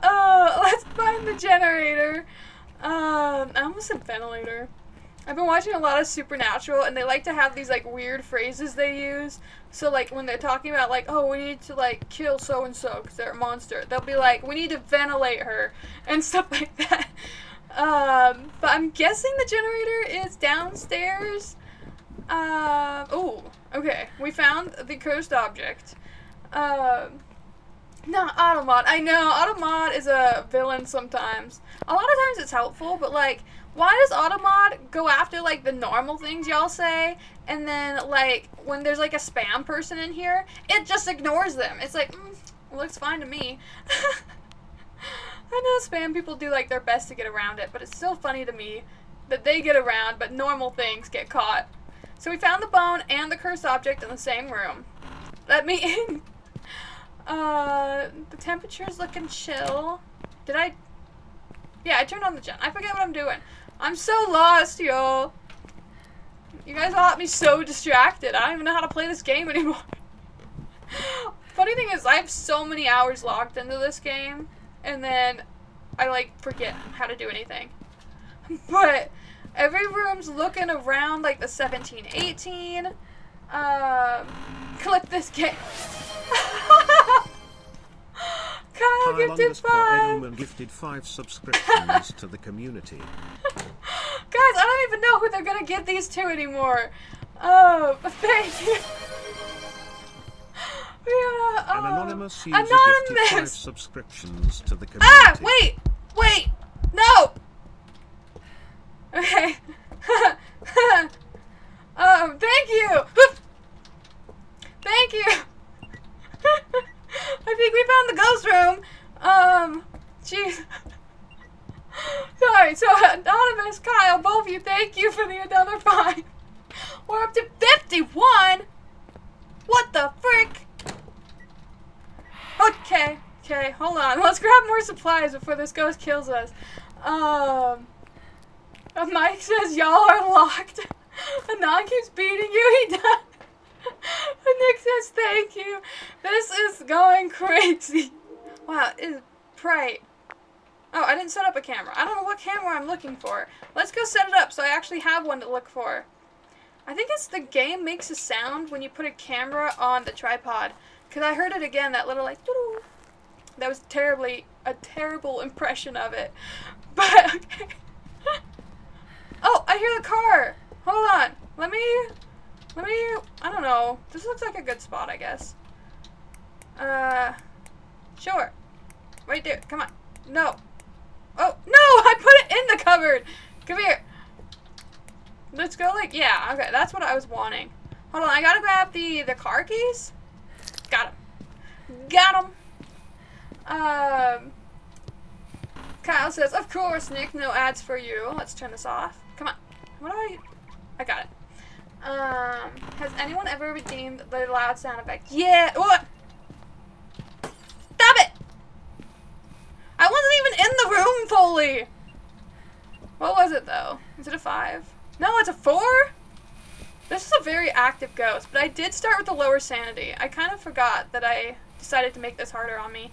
Let's find the generator. I almost said ventilator. I've been watching a lot of Supernatural, and they like to have these, like, weird phrases they use. So, like, when they're talking about, like, oh, we need to, like, kill so-and-so because they're a monster, they'll be like, we need to ventilate her, and stuff like that. But I'm guessing the generator is downstairs. Oh, okay. We found the cursed object. Not Automod. I know, Automod is a villain sometimes. A lot of times it's helpful, but, like, why does Automod go after, like, the normal things y'all say, and then, like, when there's, like, a spam person in here, it just ignores them? It's like, looks fine to me. I know spam people do, like, their best to get around it, but it's still funny to me that they get around, but normal things get caught. So we found the bone and the cursed object in the same room. Let me in. The temperature's looking chill. Yeah, I turned on the gen. I forget what I'm doing. I'm so lost, y'all. You guys all got me so distracted. I don't even know how to play this game anymore. Funny thing is, I have so many hours logged into this game, and then I, like, forget how to do anything. But every room's looking around, like, the 17, 18. Click this game. Kyle gifted 5. Edelman gifted 5 subscriptions to the community. Guys, I don't even know who they're gonna give these to anymore. Oh, but thank you. An anonymous user gifted 5 subscriptions to the community. Ah, wait, no. Okay. Yes, Kyle, both of you, thank you for the another 5. We're up to 51. What the frick? Okay, hold on. Let's grab more supplies before this ghost kills us. Mike says y'all are locked. Anon keeps beating you. He does. Nick says thank you. This is going crazy. Wow, it is bright. Oh, I didn't set up a camera. I don't know what camera I'm looking for. Let's go set it up so I actually have one to look for. I think it's the game makes a sound when you put a camera on the tripod. Because I heard it again, that little like doo-doo. That was a terrible impression of it. But, okay. Oh, I hear the car. Hold on. Let me, I don't know. This looks like a good spot, I guess. Sure. Right there. Come on. No. Oh, no! I put it in the cupboard! Come here. Let's go like, yeah, okay, that's what I was wanting. Hold on, I gotta grab the car keys. Got him. Kyle says, of course, Nick, no ads for you. Let's turn this off. Come on. What do I got it. Has anyone ever redeemed the loud sound effect? Yeah, what? Stop it! I wasn't even in the room fully! What was it, though? Is it a 5? No, it's a 4? This is a very active ghost, but I did start with the lower sanity. I kind of forgot that I decided to make this harder on me.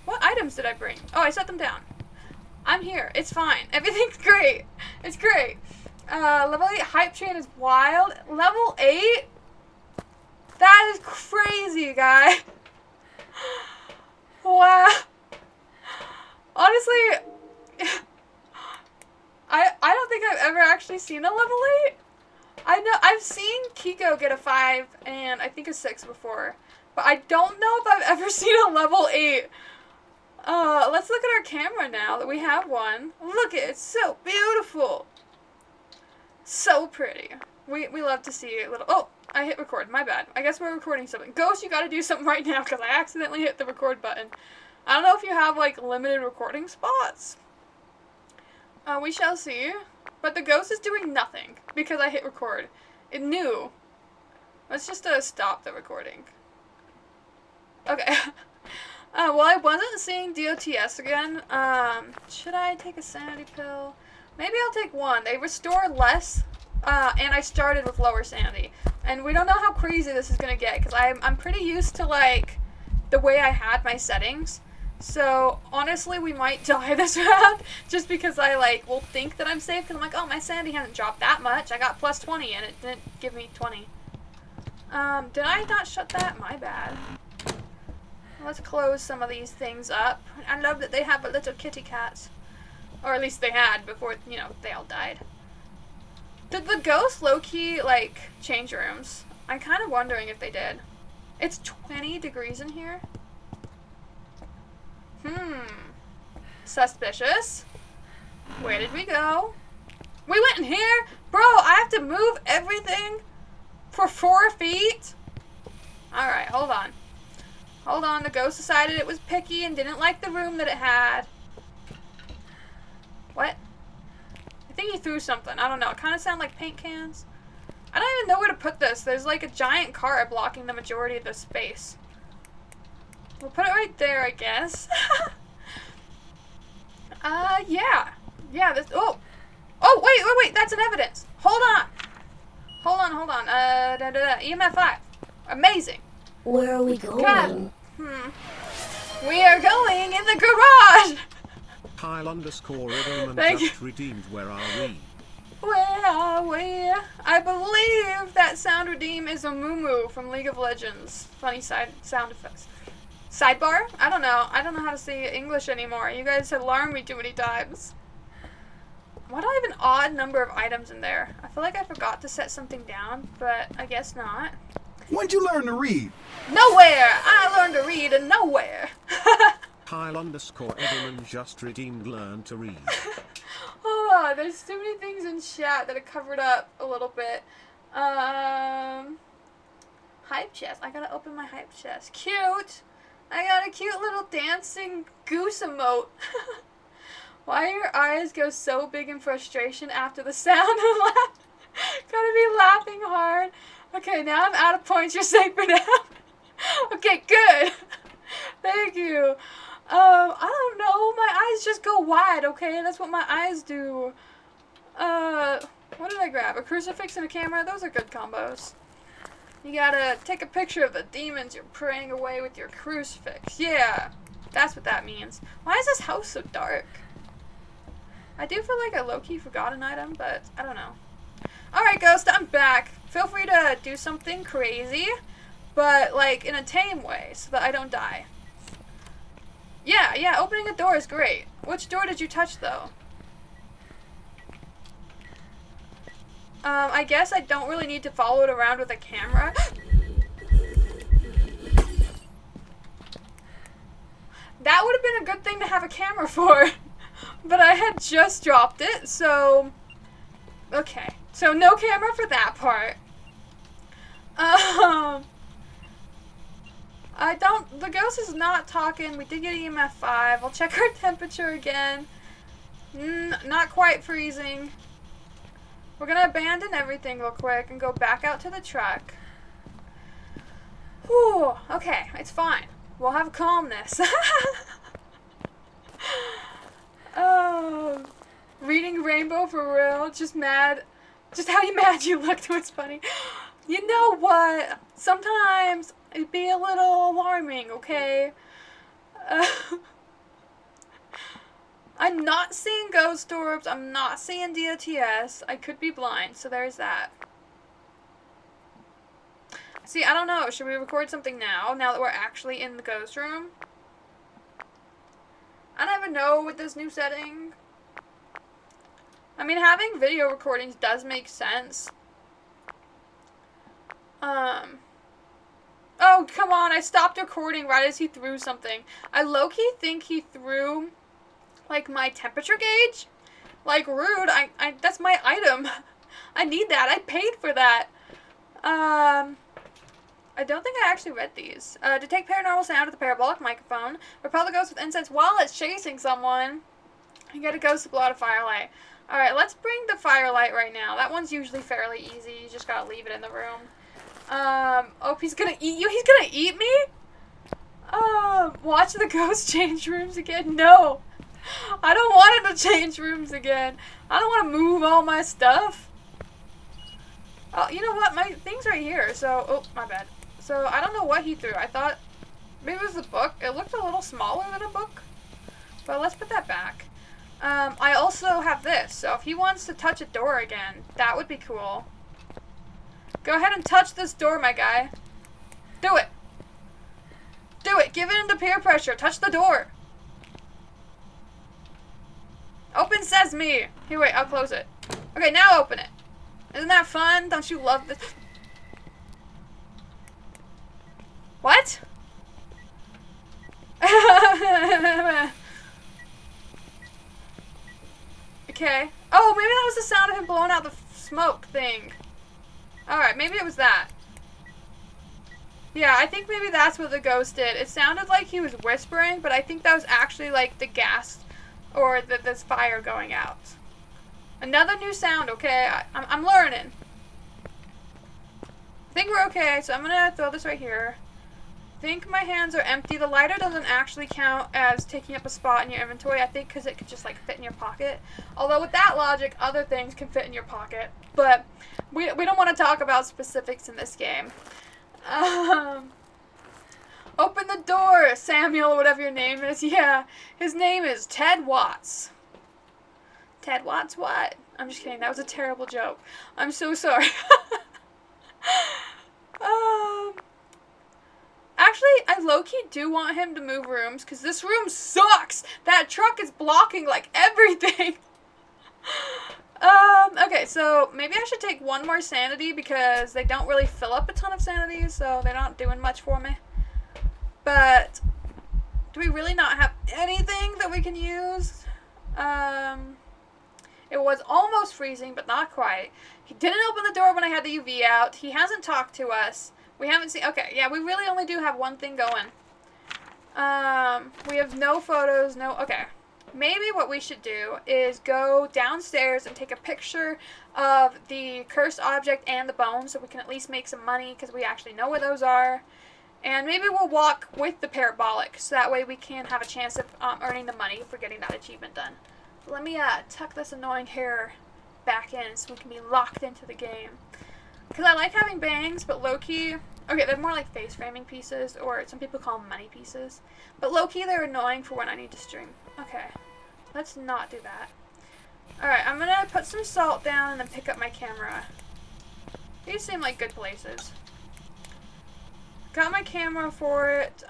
What items did I bring? Oh, I set them down. I'm here. It's fine. Everything's great. It's great. Level 8 hype train is wild. Level 8? That is crazy, guy. Wow. Honestly, I don't think I've ever actually seen a level 8. I know I've seen Kiko get a 5 and I think a 6 before, but I don't know if I've ever seen a level 8. Let's look at our camera now that we have one. Look, it's so beautiful. So pretty. We love to see a little. Oh, I hit record. My bad. I guess we're recording something. Ghost, you gotta do something right now because I accidentally hit the record button. I don't know if you have like limited recording spots. We shall see. But the ghost is doing nothing because I hit record. It knew. Let's just stop the recording. Okay. Well, I wasn't seeing DOTS again. Should I take a sanity pill? Maybe I'll take one. They restore less, and I started with lower sanity. And we don't know how crazy this is gonna get, because I'm pretty used to, like, the way I had my settings. So, honestly, we might die this round, just because I, like, will think that I'm safe, because I'm like, oh, my sanity hasn't dropped that much. I got plus 20, and it didn't give me 20. Did I not shut that? My bad. Let's close some of these things up. I love that they have a little kitty cats. Or at least they had before, you know, they all died. Did the ghost low-key, like, change rooms? I'm kind of wondering if they did. It's 20 degrees in here. Suspicious. Where did we go? We went in here? Bro, I have to move everything for 4 feet? Alright, hold on. Hold on, the ghost decided it was picky and didn't like the room that it had. What? I think he threw something. I don't know. It kind of sounded like paint cans. I don't even know where to put this. There's like a giant car blocking the majority of the space. We'll put it right there, I guess. Yeah. Yeah, this... Oh! Oh, wait! That's an evidence! Hold on! Hold on. EMF 5. Amazing. Where are we going? God. We are going in the garage! Kyle_Riddleman just redeemed. Where are we? Where are we? I believe that sound redeem is a moo from League of Legends. Funny sound effects. Sidebar? I don't know. I don't know how to say English anymore. You guys have alarmed me too many times. Why do I have an odd number of items in there? I feel like I forgot to set something down, but I guess not. When'd you learn to read? Nowhere! I learned to read in nowhere. Kyle_Edelman just redeemed. Learn to read. Hold on, there's too many things in chat that are covered up a little bit. Hype chest. I gotta open my hype chest. Cute! I got a cute little dancing goose emote. Why your eyes go so big in frustration after the sound of laugh? Gotta be laughing hard. Okay, now I'm out of points. You're safe for now. Okay, good. Thank you. I don't know. My eyes just go wide, okay? That's what my eyes do. What did I grab? A crucifix and a camera? Those are good combos. You gotta take a picture of the demons you're praying away with your crucifix. Yeah, that's what that means. Why is this house so dark? I do feel like I low-key forgot an item, but I don't know. Alright, Ghost, I'm back. Feel free to do something crazy, but like in a tame way, so that I don't die. Yeah, opening a door is great. Which door did you touch, though? I guess I don't really need to follow it around with a camera. That would have been a good thing to have a camera for. But I had just dropped it, so... Okay. So no camera for that part. The ghost is not talking. We did get EMF 5. I'll check our temperature again. Not quite freezing. We're gonna abandon everything real quick and go back out to the truck. Whew, okay, it's fine. We'll have calmness. Oh, reading Rainbow for real? Just mad. Just how mad you looked was funny. You know what? Sometimes it'd be a little alarming, okay? I'm not seeing ghost orbs. I'm not seeing DOTS. I could be blind, so there's that. See, I don't know. Should we record something now that we're actually in the ghost room? I don't even know with this new setting. I mean, having video recordings does make sense. Oh, come on. I stopped recording right as he threw something. I low-key think he threw... like my temperature gauge? Like, rude. That's my item. I need that. I paid for that. I don't think I actually read these. Detect paranormal sound with a parabolic microphone. Repel the ghost with incense while it's chasing someone. You get a ghost to blow out a firelight. Alright, let's bring the firelight right now. That one's usually fairly easy. You just gotta leave it in the room. Oh, he's gonna eat you? He's gonna eat me? Watch the ghost change rooms again? No. I don't want him to change rooms again. I don't want to move all my stuff. Oh, you know what? My thing's right here, so... Oh, my bad. So, I don't know what he threw. I thought maybe it was the book. It looked a little smaller than a book. But let's put that back. I also have this, so if he wants to touch a door again, that would be cool. Go ahead and touch this door, my guy. Do it. Do it. Give it into peer pressure. Touch the door. Open sesame! Here, wait, I'll close it. Okay, now open it. Isn't that fun? Don't you love this? What? Okay. Oh, maybe that was the sound of him blowing out the smoke thing. Alright, maybe it was that. Yeah, I think maybe that's what the ghost did. It sounded like he was whispering, but I think that was actually like the gas or this fire going out. Another new sound, okay? I'm learning. I think we're okay, so I'm gonna throw this right here. I think my hands are empty. The lighter doesn't actually count as taking up a spot in your inventory, I think, because it could just, like, fit in your pocket. Although, with that logic, other things can fit in your pocket. But we don't want to talk about specifics in this game. Open the door, Samuel, or whatever your name is. Yeah, his name is Ted Watts. Ted Watts what? I'm just kidding. That was a terrible joke. I'm so sorry. Actually, I low-key do want him to move rooms, because this room sucks! That truck is blocking, like, everything! Okay, so maybe I should take one more sanity, because they don't really fill up a ton of sanity, so they're not doing much for me. But, do we really not have anything that we can use? It was almost freezing, but not quite. He didn't open the door when I had the UV out. He hasn't talked to us. We haven't seen... Okay, yeah, we really only do have one thing going. We have no photos, no... Okay. maybe what we should do is go downstairs and take a picture of the cursed object and the bones so we can at least make some money because we actually know where those are. And maybe we'll walk with the parabolic so that way we can have a chance of earning the money for getting that achievement done. So let me tuck this annoying hair back in so we can be locked into the game. Because I like having bangs, but low-key... Okay, they're more like face framing pieces, or some people call them money pieces. But low-key, they're annoying for when I need to stream. Okay, let's not do that. Alright, I'm gonna put some salt down and then pick up my camera. These seem like good places. Got my camera for it.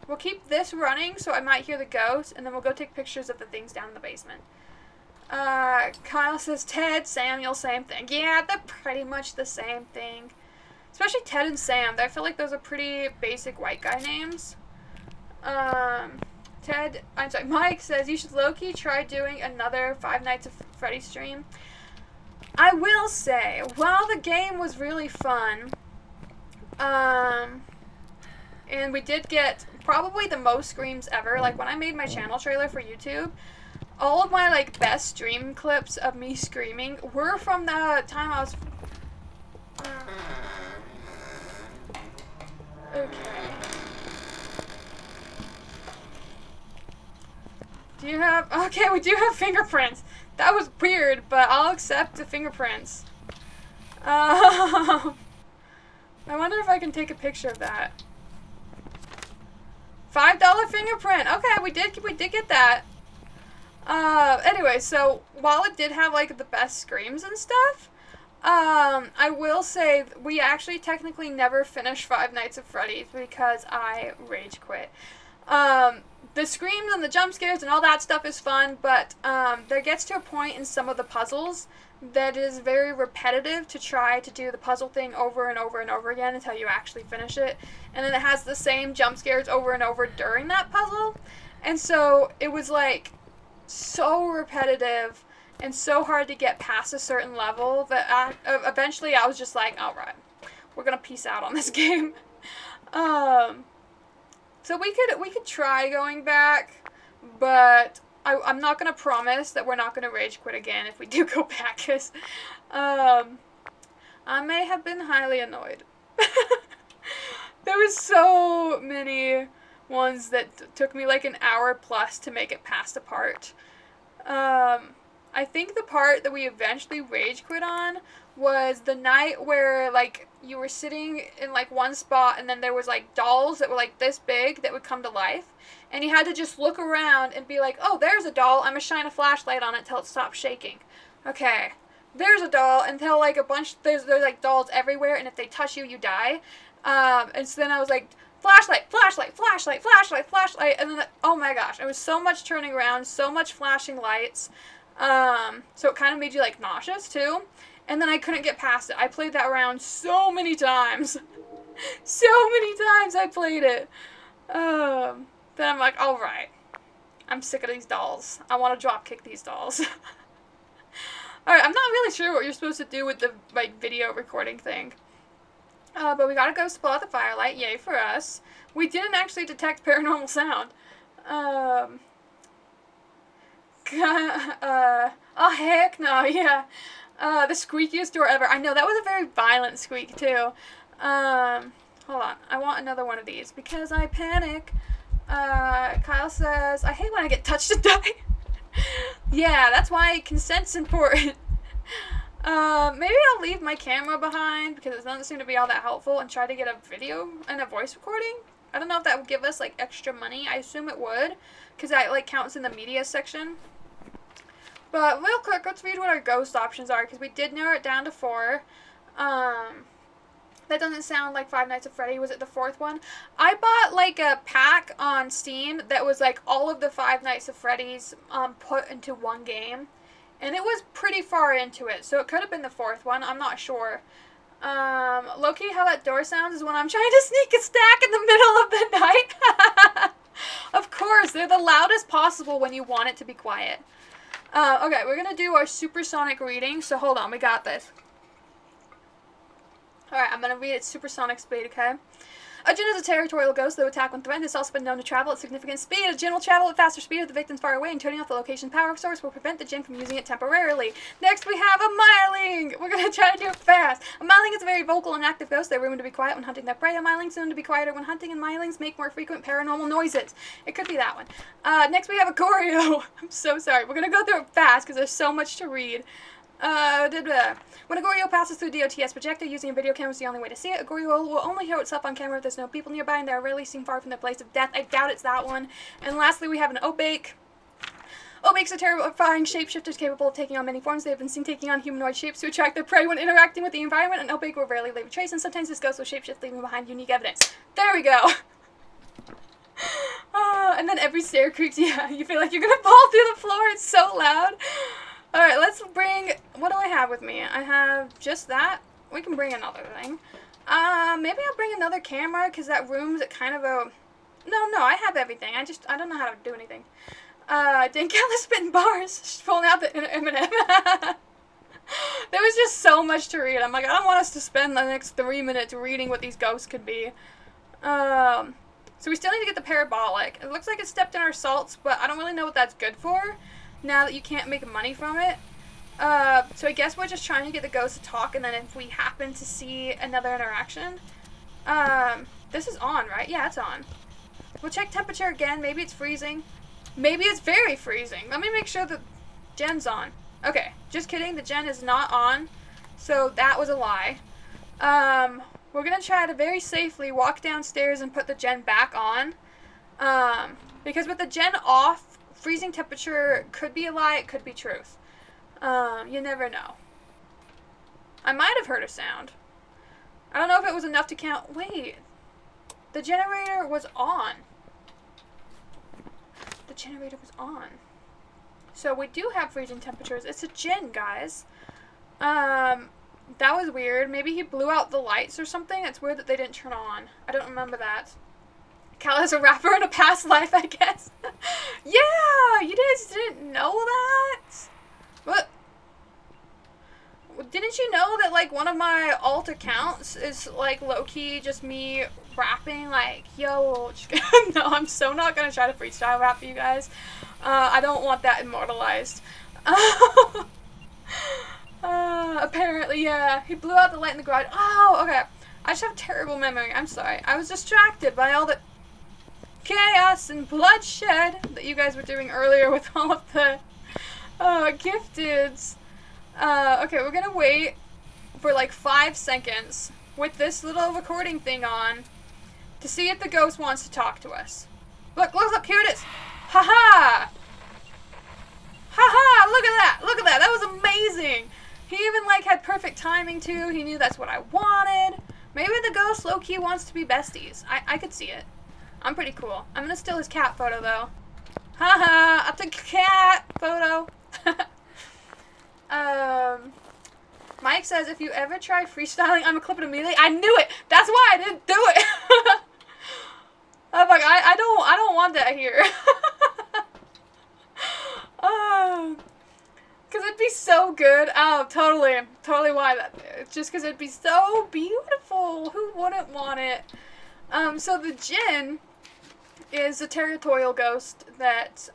We'll keep this running so I might hear the ghost, and then we'll go take pictures of the things down in the basement. Kyle says Ted, Samuel, same thing. Yeah, they're pretty much the same thing. Especially Ted and Sam. I feel like those are pretty basic white guy names. Mike says, you should low-key try doing another Five Nights at Freddy's stream. I will say, while the game was really fun, and we did get probably the most screams ever, like when I made my channel trailer for YouTube, all of my like best stream clips of me screaming were from the time I was... Okay. Do you have... Okay, we do have fingerprints. That was weird, but I'll accept the fingerprints. I wonder if I can take a picture of that. $5 fingerprint. Okay, we did get that. Anyway, so while it did have like the best screams and stuff, I will say we actually technically never finished Five Nights at Freddy's because I rage quit. The screams and the jump scares and all that stuff is fun, but there gets to a point in some of the puzzles that is very repetitive to try to do the puzzle thing over and over and over again until you actually finish it. And then it has the same jump scares over and over during that puzzle. And so it was like so repetitive and so hard to get past a certain level that eventually I was just like, alright, we're gonna peace out on this game. So we could try going back, but I'm not gonna promise that we're not gonna rage quit again if we do go back, because I may have been highly annoyed. There was so many ones that took me like an hour plus to make it past a part. I think the part that we eventually rage quit on was the night where like you were sitting in like one spot and then there was like dolls that were like this big that would come to life, and you had to just look around and be like, oh, there's a doll, I'm gonna shine a flashlight on it till it stops shaking. Okay, there's a doll, until like there's like dolls everywhere, and if they touch you, you die. And so then I was like, flashlight, flashlight, flashlight, flashlight, flashlight, and then, oh my gosh, it was so much turning around, so much flashing lights, so it kind of made you like nauseous too. And then I couldn't get past it. I played that round so many times. So many times I played it. Then I'm like, alright. I'm sick of these dolls. I want to dropkick these dolls. Alright, I'm not really sure what you're supposed to do with the like video recording thing. But we gotta go spot the firelight. Yay for us. We didn't actually detect paranormal sound. Oh heck no, yeah. The squeakiest door ever. I know, that was a very violent squeak, too. Hold on. I want another one of these, because I panic. Kyle says, I hate when I get touched and die. Yeah, that's why consent's important. Maybe I'll leave my camera behind, because it doesn't seem to be all that helpful, and try to get a video and a voice recording. I don't know if that would give us, like, extra money. I assume it would, because that, like, counts in the media section. But real quick, let's read what our ghost options are, because we did narrow it down to 4. That doesn't sound like Five Nights at Freddy. Was it the 4th one? I bought, like, a pack on Steam that was, like, all of the Five Nights at Freddy's put into one game. And it was pretty far into it, so it could have been the 4th one. I'm not sure. Low-key, how that door sounds is when I'm trying to sneak a stack in the middle of the night. Of course, they're the loudest possible when you want it to be quiet. Okay, we're gonna do our supersonic reading, so hold on, we got this. Alright, I'm gonna read at supersonic speed, okay? A djinn is a territorial ghost that will attack when threatened. It's also been known to travel at significant speed. A djinn will travel at faster speed if the victim's far away, and turning off the location power source will prevent the djinn from using it temporarily. Next we have a myling! We're gonna try to do it fast. A myling is a very vocal and active ghost. They're rumored to be quiet when hunting their prey. A myling's known to be quieter when hunting, and mylings make more frequent paranormal noises. It could be that one. Next we have a Goryo. I'm so sorry. We're gonna go through it fast because there's so much to read. When a Goryo passes through DOTS projector, using a video camera is the only way to see it. A Goryo will only show itself on camera if there's no people nearby and they are rarely seen far from their place of death. I doubt it's that one. And lastly, we have an Obake. Obakes are terrifying shapeshifters capable of taking on many forms. They have been seen taking on humanoid shapes to attract their prey when interacting with the environment. An Obake will rarely leave a trace, and sometimes this ghost will shapeshift, leaving behind unique evidence. There we go. And then every stair creaks. Yeah, you feel like you're gonna fall through the floor. It's so loud. Alright, let's bring, what do I have with me? I have just that. We can bring another thing. Maybe I'll bring another camera, because that room's at kind of a, no, I have everything. I don't know how to do anything. Dankella spitting bars. She's pulling out the M&M. There was just so much to read. I'm like, I don't want us to spend the next 3 minutes reading what these ghosts could be. So we still need to get the parabolic. It looks like it stepped in our salts, but I don't really know what that's good for, now that you can't make money from it. So I guess we're just trying to get the ghost to talk, and then if we happen to see another interaction. This is on, right? Yeah, it's on. We'll check temperature again. Maybe it's freezing. Maybe it's very freezing. Let me make sure the gen's on. Okay, just kidding. The gen is not on, so that was a lie. We're gonna try to very safely walk downstairs and put the gen back on. Because with the gen off, freezing temperature could be a lie, it could be truth. You never know. I might have heard a sound. I don't know if it was enough to count. Wait. The generator was on. The generator was on. So we do have freezing temperatures. It's a djinn, guys. That was weird. Maybe he blew out the lights or something. It's weird that they didn't turn on. I don't remember that. Cal is a rapper in a past life, I guess. Yeah! You guys didn't know that? What? Didn't you know that, like, one of my alt accounts is, like, low-key just me rapping, like, yo, no, I'm so not gonna try to freestyle rap for you guys. I don't want that immortalized. Apparently, yeah. He blew out the light in the garage. Oh, okay. I just have a terrible memory. I'm sorry. I was distracted by all the chaos and bloodshed that you guys were doing earlier with all of the gifteds. Okay, we're gonna wait for like 5 seconds with this little recording thing on to see if the ghost wants to talk to us. Look, here it is. Haha! Haha, look at that! Look at that! That was amazing! He even, like, had perfect timing, too. He knew that's what I wanted. Maybe the ghost low-key wants to be besties. I could see it. I'm pretty cool. I'm gonna steal his cat photo, though. Haha! I took a cat photo. Mike says, if you ever try freestyling, I'm gonna clip it immediately. I knew it! That's why I didn't do it! I'm like, I don't want that here. Because it'd be so good. Oh, totally why that. Just because it'd be so beautiful. Who wouldn't want it? So the djinn is a territorial ghost that,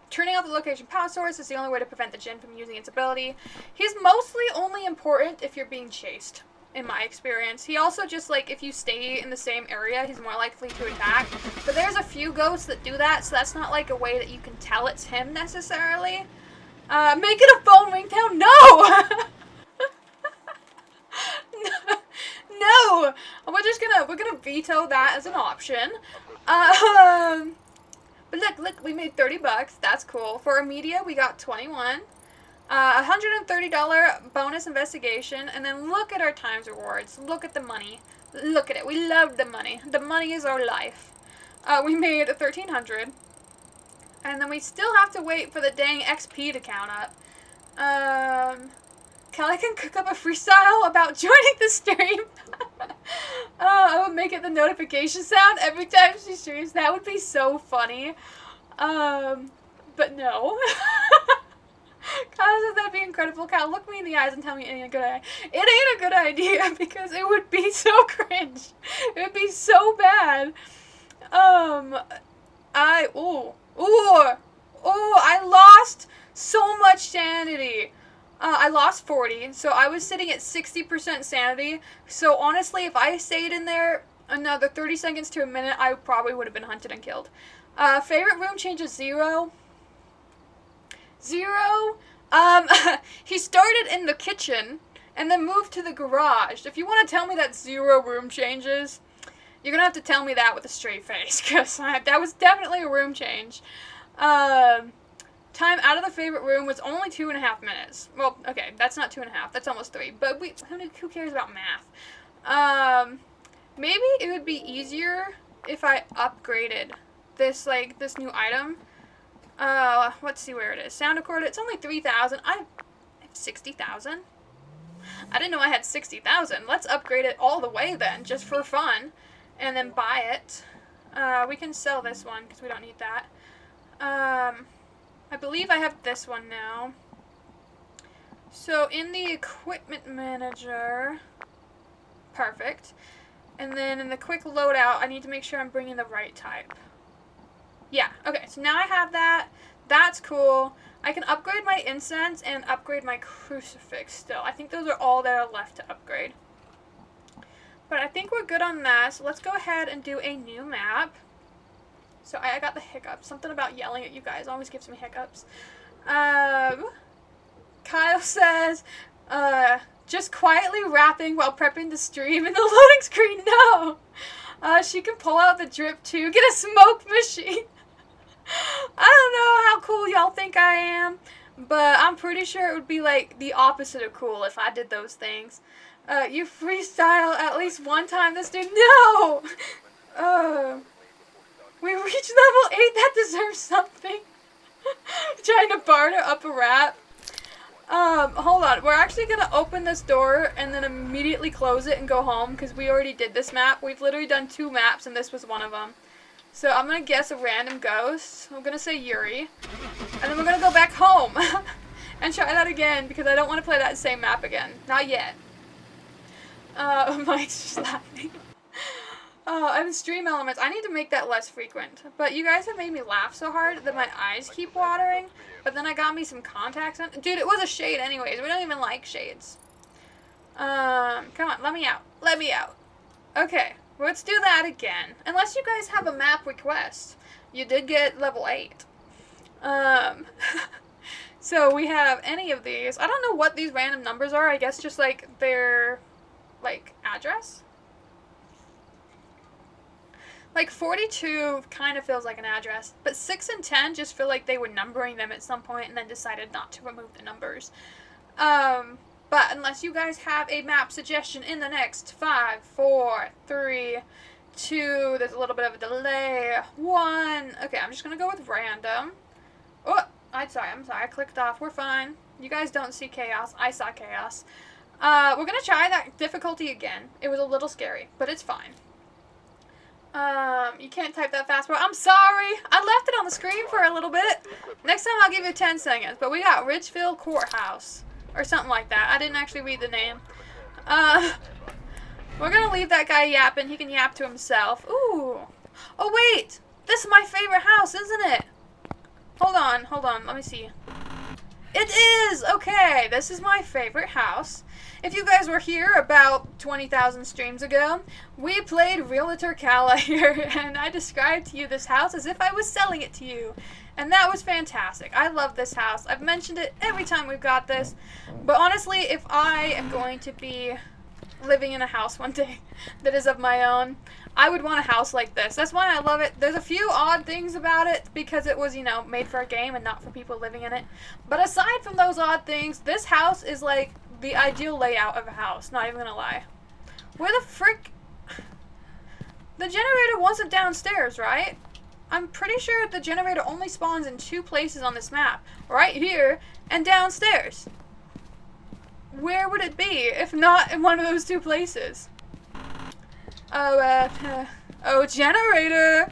turning off the location power source is the only way to prevent the djinn from using its ability. He's mostly only important if you're being chased, in my experience. He also just, like, if you stay in the same area, he's more likely to attack. But there's a few ghosts that do that, so that's not, like, a way that you can tell it's him, necessarily. Make it a phone ringtone? No! No! We're gonna veto that as an option. But look, we made $30. That's cool. For our media, we got 21. $130 bonus investigation, and then look at our times rewards. Look at the money. Look at it. We love the money. The money is our life. We made 1,300. And then we still have to wait for the dang XP to count up. Callie can cook up a freestyle about joining the stream. I would make it the notification sound every time she streams. That would be so funny. But no. How is that being Incredible Cow, look me in the eyes and tell me it ain't a good idea. It ain't a good idea because it would be so cringe. It would be so bad. I lost so much sanity. I lost 40, so I was sitting at 60% sanity. So honestly, if I stayed in there another 30 seconds to a minute, I probably would have been hunted and killed. Favorite room changes 0. 0. He started in the kitchen and then moved to the garage. If you want to tell me that 0 room changes, you're gonna have to tell me that with a straight face, because that was definitely a room change. Time out of the favorite room was only 2.5 minutes. Well, okay, that's not 2.5, that's almost 3, but who cares about math? Maybe it would be easier if I upgraded this, like, this new item. Let's see where it is. Sound recorder, it's only 3,000. I have 60,000. I didn't know I had 60,000. Let's upgrade it all the way then, just for fun. And then buy it. We can sell this one, because we don't need that. I believe I have this one now. So, in the equipment manager... Perfect. And then in the quick loadout, I need to make sure I'm bringing the right type. Yeah, okay, so now I have that. That's cool. I can upgrade my incense and upgrade my crucifix still. I think those are all that are left to upgrade. But I think we're good on that, so let's go ahead and do a new map. So I got the hiccups. Something about yelling at you guys always gives me hiccups. Kyle says, just quietly rapping while prepping to stream in the loading screen. No! She can pull out the drip too. Get a smoke machine. I don't know how cool y'all think I am, but I'm pretty sure it would be like the opposite of cool if I did those things. You freestyle at least one time this dude. No! We reached level 8. That deserves something. Trying to barter up a rap. Hold on. We're actually gonna open this door and then immediately close it and go home because we already did this map. We've literally done 2 maps and this was one of them. So I'm gonna guess a random ghost. I'm gonna say Yuri. And then we're gonna go back home and try that again because I don't want to play that same map again. Not yet. Mike's just laughing. And stream elements. I need to make that less frequent. But you guys have made me laugh so hard that my eyes keep watering. But then I got me some contacts on. Dude, it was a shade anyways. We don't even like shades. Come on, let me out. Let me out. Okay, let's do that again. Unless you guys have a map request. You did get level 8. So we have any of these. I don't know what these random numbers are. I guess just like their, like, address. Like 42 kind of feels like an address, but 6 and 10 just feel like they were numbering them at some point and then decided not to remove the numbers. But unless you guys have a map suggestion in the next 5, 4, 3, 2, there's a little bit of a delay, 1. Okay, I'm just gonna go with random. Oh, I'm sorry, I clicked off. We're fine. You guys don't see chaos. I saw chaos. We're gonna try that difficulty again. It was a little scary, but it's fine. You can't type that fast, bro. I'm sorry. I left it on the screen for a little bit. Next time I'll give you 10 seconds. But we got Richfield Courthouse. Or something like that. I didn't actually read the name. We're gonna leave that guy yapping. He can yap to himself. Ooh. Oh, wait. This is my favorite house, isn't it? Hold on. Let me see. It is! Okay, this is my favorite house. If you guys were here about 20,000 streams ago, we played Realtor Kalla here, and I described to you this house as if I was selling it to you. And that was fantastic. I love this house. I've mentioned it every time we've got this. But honestly, if I am going to be living in a house one day that is of my own, I would want a house like this. That's why I love it. There's a few odd things about it because it was, you know, made for a game and not for people living in it. But aside from those odd things, this house is like the ideal layout of a house. Not even gonna lie. Where the frick? The generator wasn't downstairs, right? I'm pretty sure the generator only spawns in 2 places on this map. Right here and downstairs. Where would it be if not in one of those 2 places? Oh, generator!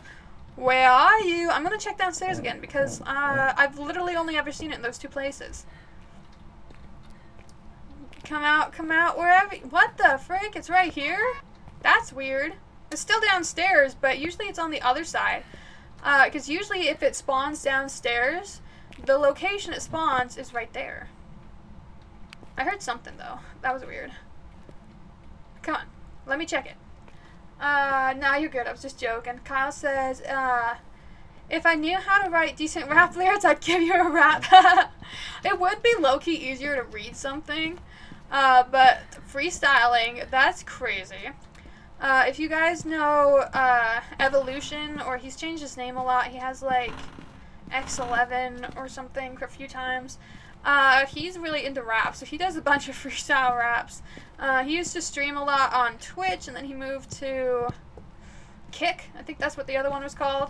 Where are you? I'm gonna check downstairs again because I've literally only ever seen it in those 2 places. Come out, wherever. What the frick? It's right here? That's weird. It's still downstairs, but usually it's on the other side. Because usually if it spawns downstairs, the location it spawns is right there. I heard something, though. That was weird. Come on. Let me check it. Nah, you're good. I was just joking. Kyle says, if I knew how to write decent rap lyrics, I'd give you a rap. It would be low-key easier to read something. But freestyling, that's crazy. If you guys know, Evolution, or he's changed his name a lot, he has, like, X11 or something a few times. He's really into rap, so he does a bunch of freestyle raps. He used to stream a lot on Twitch, and then he moved to Kick. I think that's what the other one was called.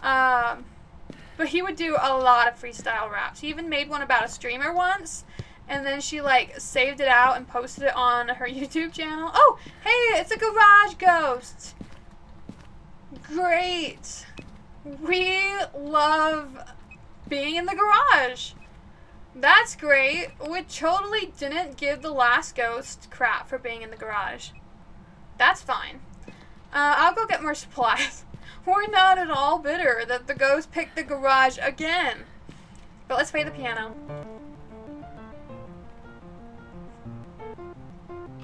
But he would do a lot of freestyle raps. He even made one about a streamer once, and then she, like, saved it out and posted it on her YouTube channel. Oh, hey, it's a garage ghost. Great. We love being in the garage. That's great. We totally didn't give the last ghost crap for being in the garage. That's fine. I'll go get more supplies. We're not at all bitter that the ghost picked the garage again. But let's play the piano.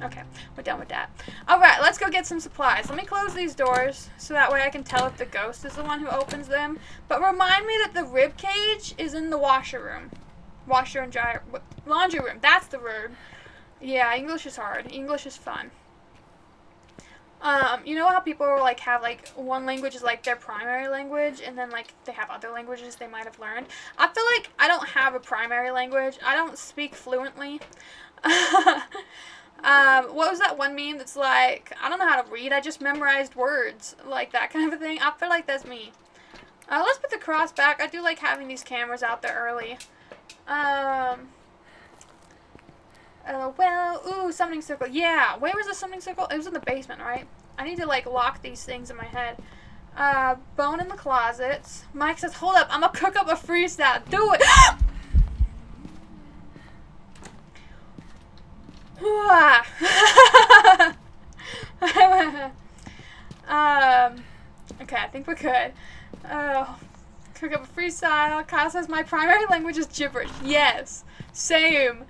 Okay, we're done with that. Alright, let's go get some supplies. Let me close these doors so that way I can tell if the ghost is the one who opens them. But remind me that the rib cage is in the washer room. Washer and dryer. Laundry room. That's the word. Yeah, English is hard. English is fun. You know how people like have like one language is like their primary language, and then like they have other languages they might have learned. I feel like I don't have a primary language. I don't speak fluently. What was that one meme that's like, I don't know how to read, I just memorized words, like that kind of a thing? I feel like that's me. Let's put the cross back. I do like having these cameras out there early. Well, ooh, summoning circle. Yeah, where was the summoning circle? It was in the basement, right? I need to, like, lock these things in my head. Bone in the closets. Mike says, hold up, I'm gonna cook up a freestyle. Do it! Okay, I think we're good. Cook up a freestyle. Kyle says, my primary language is gibberish. Yes, same.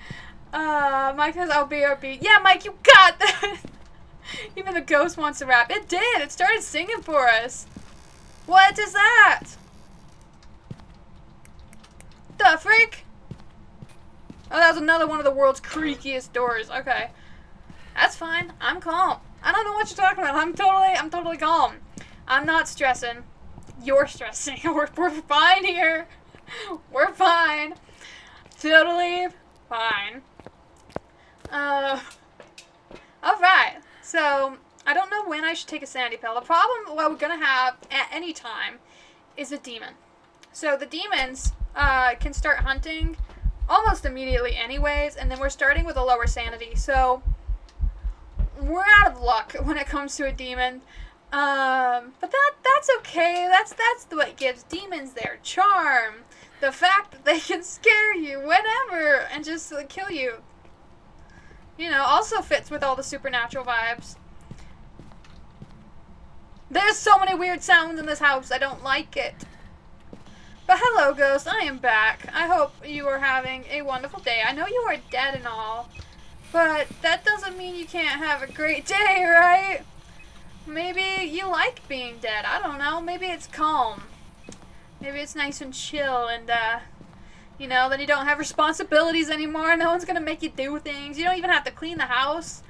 Mike says, I'll be RB. Yeah, Mike, you got that! Even the ghost wants to rap. It did! It started singing for us. What is that? The freak? Oh, that was another one of the world's creakiest doors. Okay. That's fine. I'm calm. I don't know what you're talking about. I'm totally calm. I'm not stressing. You're stressing. We're fine here. We're fine. Totally fine. Alright. So, I don't know when I should take a sanity pill. The problem what we're gonna have at any time is a demon. So, the demons can start hunting almost immediately anyways, and then we're starting with a lower sanity. So, we're out of luck when it comes to a demon. But that's okay. That's what gives demons their charm. The fact that they can scare you whenever and just kill you. You know, also fits with all the supernatural vibes. There's so many weird sounds in this house. I don't like it. But hello, Ghost. I am back. I hope you are having a wonderful day. I know you are dead and all, but that doesn't mean you can't have a great day, right? Maybe you like being dead. I don't know. Maybe it's calm. Maybe it's nice and chill and, you know, then you don't have responsibilities anymore. No one's gonna make you do things. You don't even have to clean the house.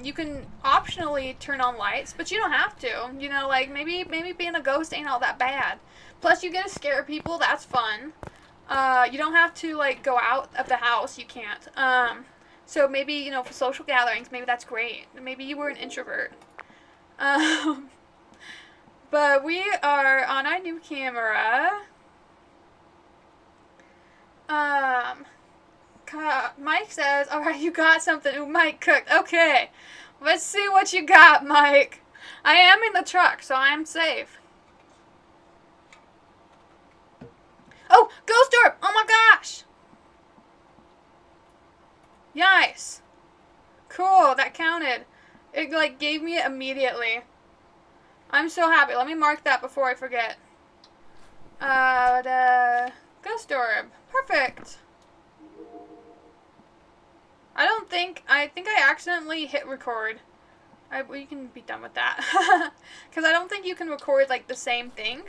You can optionally turn on lights, but you don't have to. You know, like, maybe being a ghost ain't all that bad. Plus, you get to scare people. That's fun. You don't have to, like, go out of the house. You can't. So maybe, you know, for social gatherings, maybe that's great. Maybe you were an introvert. But we are on our new camera. Mike says, alright, you got something. Ooh, Mike cooked. Okay. Let's see what you got, Mike. I am in the truck, so I am safe. Oh, ghost orb! Oh my gosh! Nice. Cool, that counted. It, like, gave me it immediately. I'm so happy. Let me mark that before I forget. The ghost orb. Perfect. I think I accidentally hit record. We can be done with that. Because I don't think you can record, like, the same thing.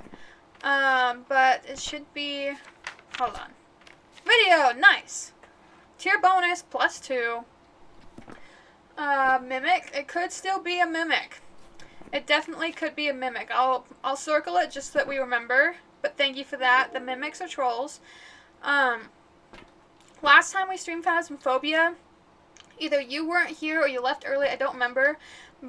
But it should be... Hold on. Video! Nice! Tier bonus, +2. Mimic. It could still be a mimic. It definitely could be a mimic. I'll circle it just so that we remember. But thank you for that. The mimics are trolls. Last time we streamed Phasmophobia, either you weren't here or you left early, I don't remember.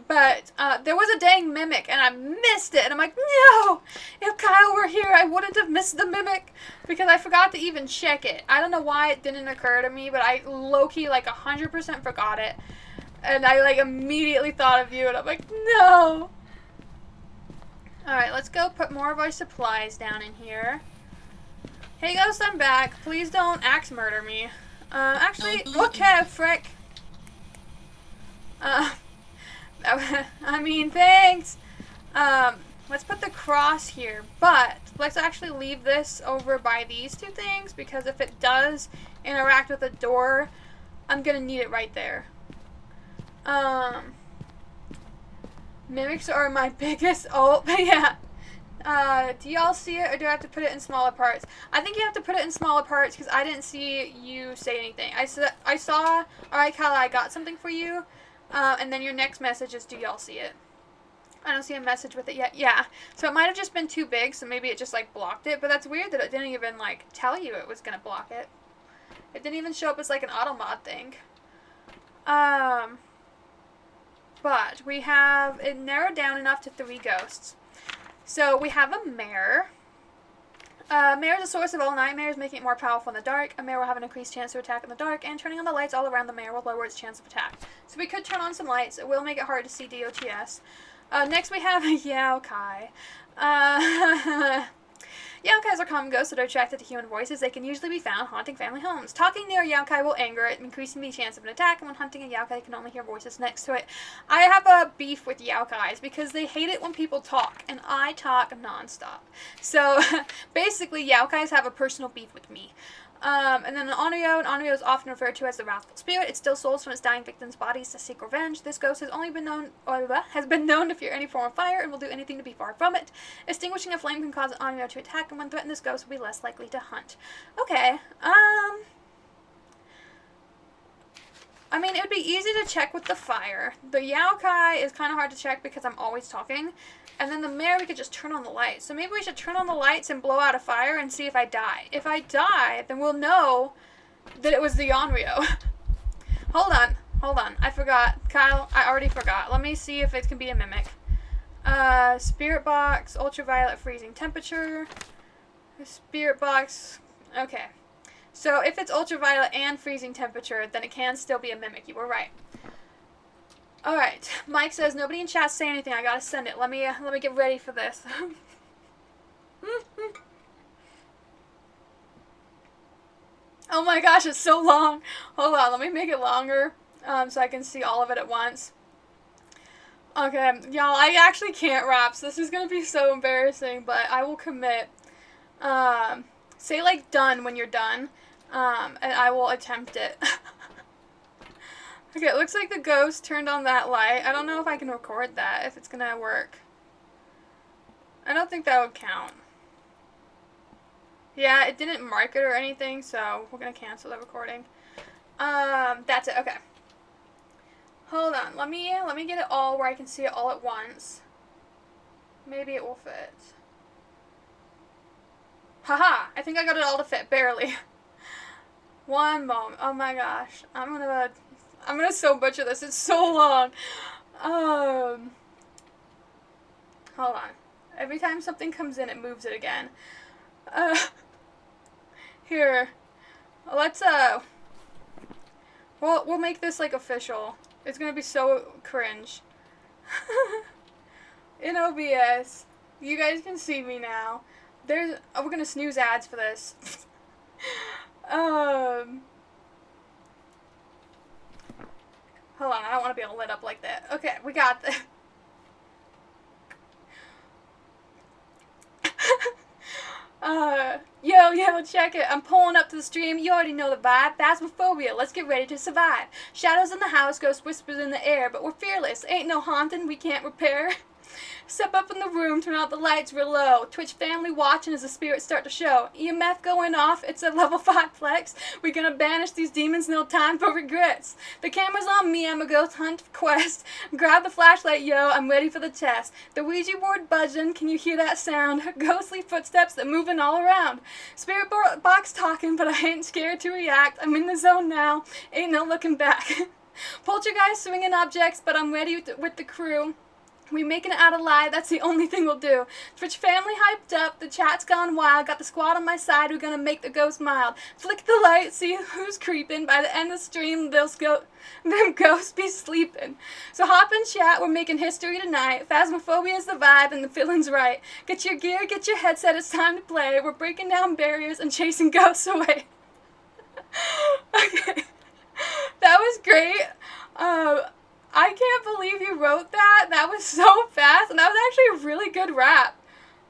But there was a dang mimic and I missed it. And I'm like, no! If Kyle were here, I wouldn't have missed the mimic. Because I forgot to even check it. I don't know why it didn't occur to me, but I low-key like 100% forgot it. And I like immediately thought of you and I'm like, no! Alright, let's go put more of our supplies down in here. Hey Ghost, I'm back. Please don't axe murder me. Actually, okay, frick. I mean, thanks. Let's put the cross here, but let's actually leave this over by these two things because if it does interact with the door, I'm gonna need it right there. Mimics are my biggest yeah. Do y'all see it or do I have to put it in smaller parts? I think you have to put it in smaller parts because I didn't see you say anything. I saw, alright Kala, I got something for you. And then your next message is, do y'all see it? I don't see a message with it yet. Yeah. So it might have just been too big, so maybe it just like blocked it. But that's weird that it didn't even like tell you it was gonna block it. It didn't even show up as like an auto mod thing. But we have it narrowed down enough to 3 ghosts. So we have a mare. Mare is a source of all nightmares, making it more powerful in the dark. A mare will have an increased chance to attack in the dark, and turning on the lights all around the mare will lower its chance of attack. So we could turn on some lights. It will make it hard to see DOTS. Next we have a Yaokai. Yaokais are common ghosts that are attracted to human voices. They can usually be found haunting family homes. Talking near a Yaokai will anger it, increasing the chance of an attack, and when hunting a Yaokai, you can only hear voices next to it. I have a beef with Yaokais because they hate it when people talk, and I talk nonstop. So, basically, Yaokais have a personal beef with me. And then an Onryo is often referred to as the wrathful spirit. It still souls from its dying victims' bodies to seek revenge. This ghost has only been known, to fear any form of fire and will do anything to be far from it. Extinguishing a flame can cause an Onryo to attack, and when threatened, this ghost will be less likely to hunt. Okay, I mean, it would be easy to check with the fire. The Yaokai is kind of hard to check because I'm always talking. And then the mare, we could just turn on the lights. So maybe we should turn on the lights and blow out a fire and see if I die. If I die, then we'll know that it was the Onryo. Hold on. I forgot. Kyle, I already forgot. Let me see if it can be a mimic. Spirit box, ultraviolet freezing temperature. Spirit box. Okay. So if it's ultraviolet and freezing temperature, then it can still be a mimic. You were right. Alright, Mike says, nobody in chat say anything, I gotta send it. Let me get ready for this. Oh my gosh, it's so long. Hold on, let me make it longer, so I can see all of it at once. Okay, y'all, I actually can't rap, so this is gonna be so embarrassing, but I will commit. Say, like, done when you're done, and I will attempt it. Okay, it looks like the ghost turned on that light. I don't know if I can record that, if it's gonna work. I don't think that would count. Yeah, it didn't mark it or anything, so we're gonna cancel the recording. That's it, okay. Hold on, let me get it all where I can see it all at once. Maybe it will fit. Haha, I think I got it all to fit, barely. One moment, oh my gosh. I'm gonna so butcher this. It's so long. Hold on. Every time something comes in, it moves it again. Here. Let's, we'll make this, like, official. It's gonna be so cringe. In OBS. You guys can see me now. We're gonna snooze ads for this. Hold on, I don't want to be all lit up like that. Okay, we got this. Yo, check it. I'm pulling up to the stream. You already know the vibe. Phasmophobia. Let's get ready to survive. Shadows in the house, ghost whispers in the air, but we're fearless. Ain't no haunting we can't repair. Step up in the room, turn out the lights real low. Twitch family watching as the spirits start to show. EMF going off, it's a level 5 flex. We're gonna banish these demons, no time for regrets. The camera's on me, I'm a ghost hunt quest. Grab the flashlight, yo, I'm ready for the test. The Ouija board buzzing, can you hear that sound? Ghostly footsteps that moving all around. Spirit box talking, but I ain't scared to react. I'm in the zone now, ain't no looking back. Poltergeist swinging objects, but I'm ready with the crew. We making it out alive, that's the only thing we'll do. Twitch family hyped up, the chat's gone wild. Got the squad on my side, we're gonna make the ghost mild. Flick the light, see who's creeping. By the end of the stream, them ghosts be sleeping. So hop in chat, we're making history tonight. Phasmophobia is the vibe and the feeling's right. Get your gear, get your headset, it's time to play. We're breaking down barriers and chasing ghosts away. Okay. That was great. I can't believe you wrote that. That was so fast, and that was actually a really good rap.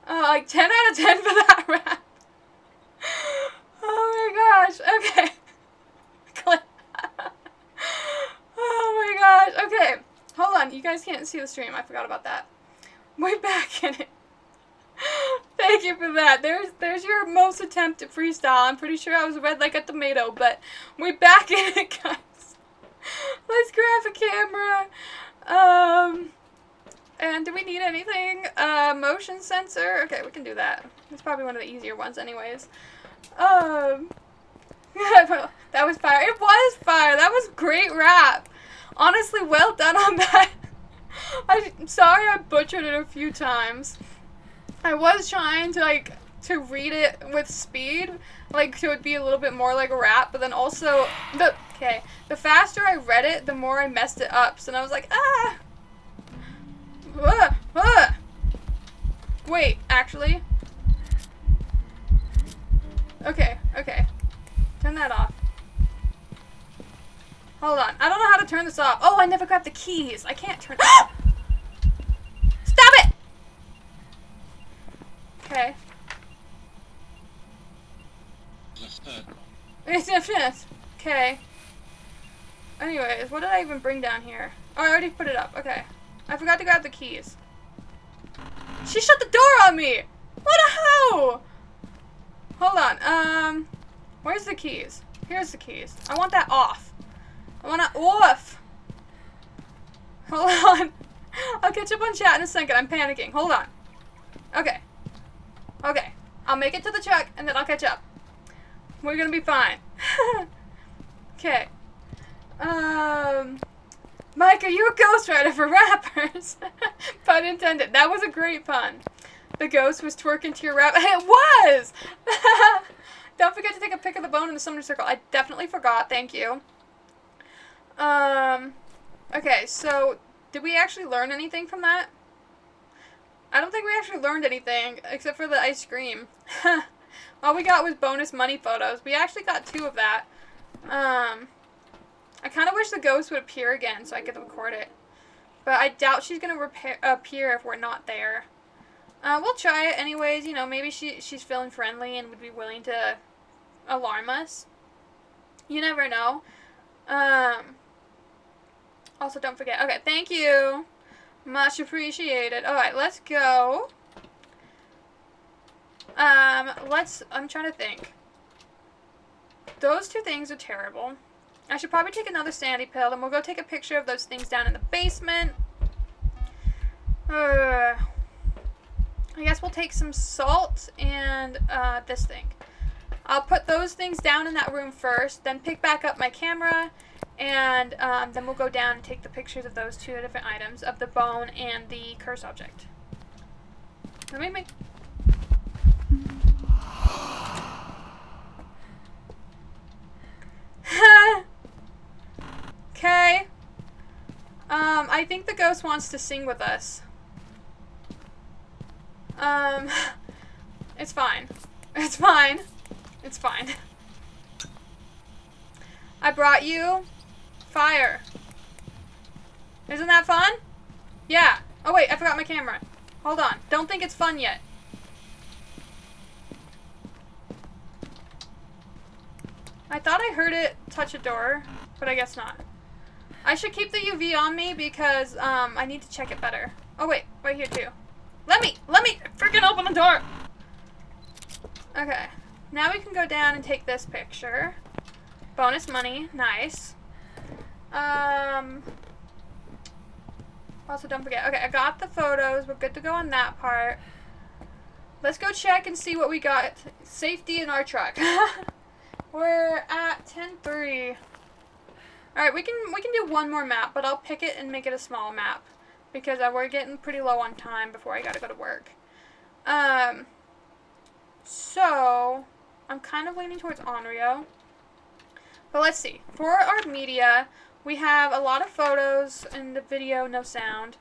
Like 10 out of 10 for that rap. Oh my gosh. Okay. Oh my gosh. Okay. Hold on. You guys can't see the stream. I forgot about that. We're back in it. Thank you for that. There's your most attempt at freestyle. I'm pretty sure I was red like a tomato, but we're back in it, guys. Let's grab a camera. And do we need anything? Motion sensor. Okay, we can do that. It's probably one of the easier ones anyways. That was fire. It was fire. That was great rap. Honestly, well done on that. I'm sorry I butchered it a few times. I was trying to read it with speed, so it'd be a little bit more like a rap, but then also the faster I read it, the more I messed it up. So then I was like, wait, actually, okay, turn that off. Hold on, I don't know how to turn this off. Oh, I never grabbed the keys. I can't turn. Stop it. Okay. Okay. Anyways, what did I even bring down here? Oh, I already put it up. Okay. I forgot to grab the keys. She shut the door on me! What a hoe! Hold on. Where's the keys? Here's the keys. I want that off. I want it off. Hold on. I'll catch up on chat in a second. I'm panicking. Hold on. Okay. Okay. I'll make it to the truck, and then I'll catch up. We're gonna be fine. Okay. Mike, are you a ghostwriter for rappers? Pun intended. That was a great pun. The ghost was twerking to your rap. It was! Don't forget to take a pic of the bone in the summoner circle. I definitely forgot. Thank you. Okay, so did we actually learn anything from that? I don't think we actually learned anything, except for the ice cream. All we got was bonus money photos. We actually got 2 of that. I kind of wish the ghost would appear again so I could record it. But I doubt she's going to appear if we're not there. We'll try it anyways. You know, maybe she's feeling friendly and would be willing to alarm us. You never know. Also, don't forget. Okay, thank you. Much appreciated. Alright, let's go. I'm trying to think. Those 2 things are terrible. I should probably take another sandy pill, and we'll go take a picture of those things down in the basement. I guess we'll take some salt and, this thing. I'll put those things down in that room first, then pick back up my camera, and, then we'll go down and take the pictures of those 2 different items, of the bone and the curse object. Let me make... Okay. I think the ghost wants to sing with us. It's fine. It's fine. It's fine. I brought you fire. Isn't that fun? Yeah. Oh wait, I forgot my camera. Hold on. Don't think it's fun yet. I thought I heard it touch a door, but I guess not. I should keep the UV on me because I need to check it better. Oh wait, right here too. Let me freaking open the door. Okay, now we can go down and take this picture. Bonus money, nice. Also don't forget, okay, I got the photos, we're good to go on that part. Let's go check and see what we got. Safety in our truck. We're at 10:03. Alright, we can do one more map, but I'll pick it and make it a small map. Because we're getting pretty low on time before I gotta go to work. So, I'm kind of leaning towards Onryo. But let's see. For our media, we have a lot of photos in the video, no sound.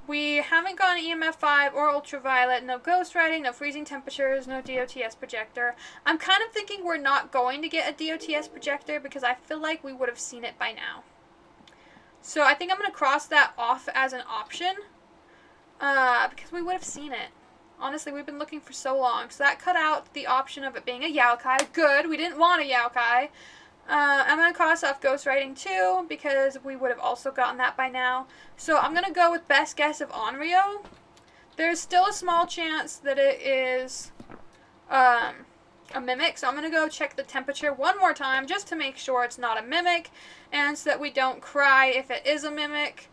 We haven't gone EMF 5 or ultraviolet, no ghostwriting, no freezing temperatures, no DOTS projector. I'm kind of thinking we're not going to get a DOTS projector because I feel like we would have seen it by now. So I think I'm going to cross that off as an option because we would have seen it. Honestly, we've been looking for so long. So that cut out the option of it being a Yaokai. Good, we didn't want a Yaokai. I'm going to cross off ghostwriting too because we would have also gotten that by now. So I'm going to go with best guess of Onryo. There's still a small chance that it is a mimic. So I'm going to go check the temperature one more time just to make sure it's not a mimic. And so that we don't cry if it is a mimic.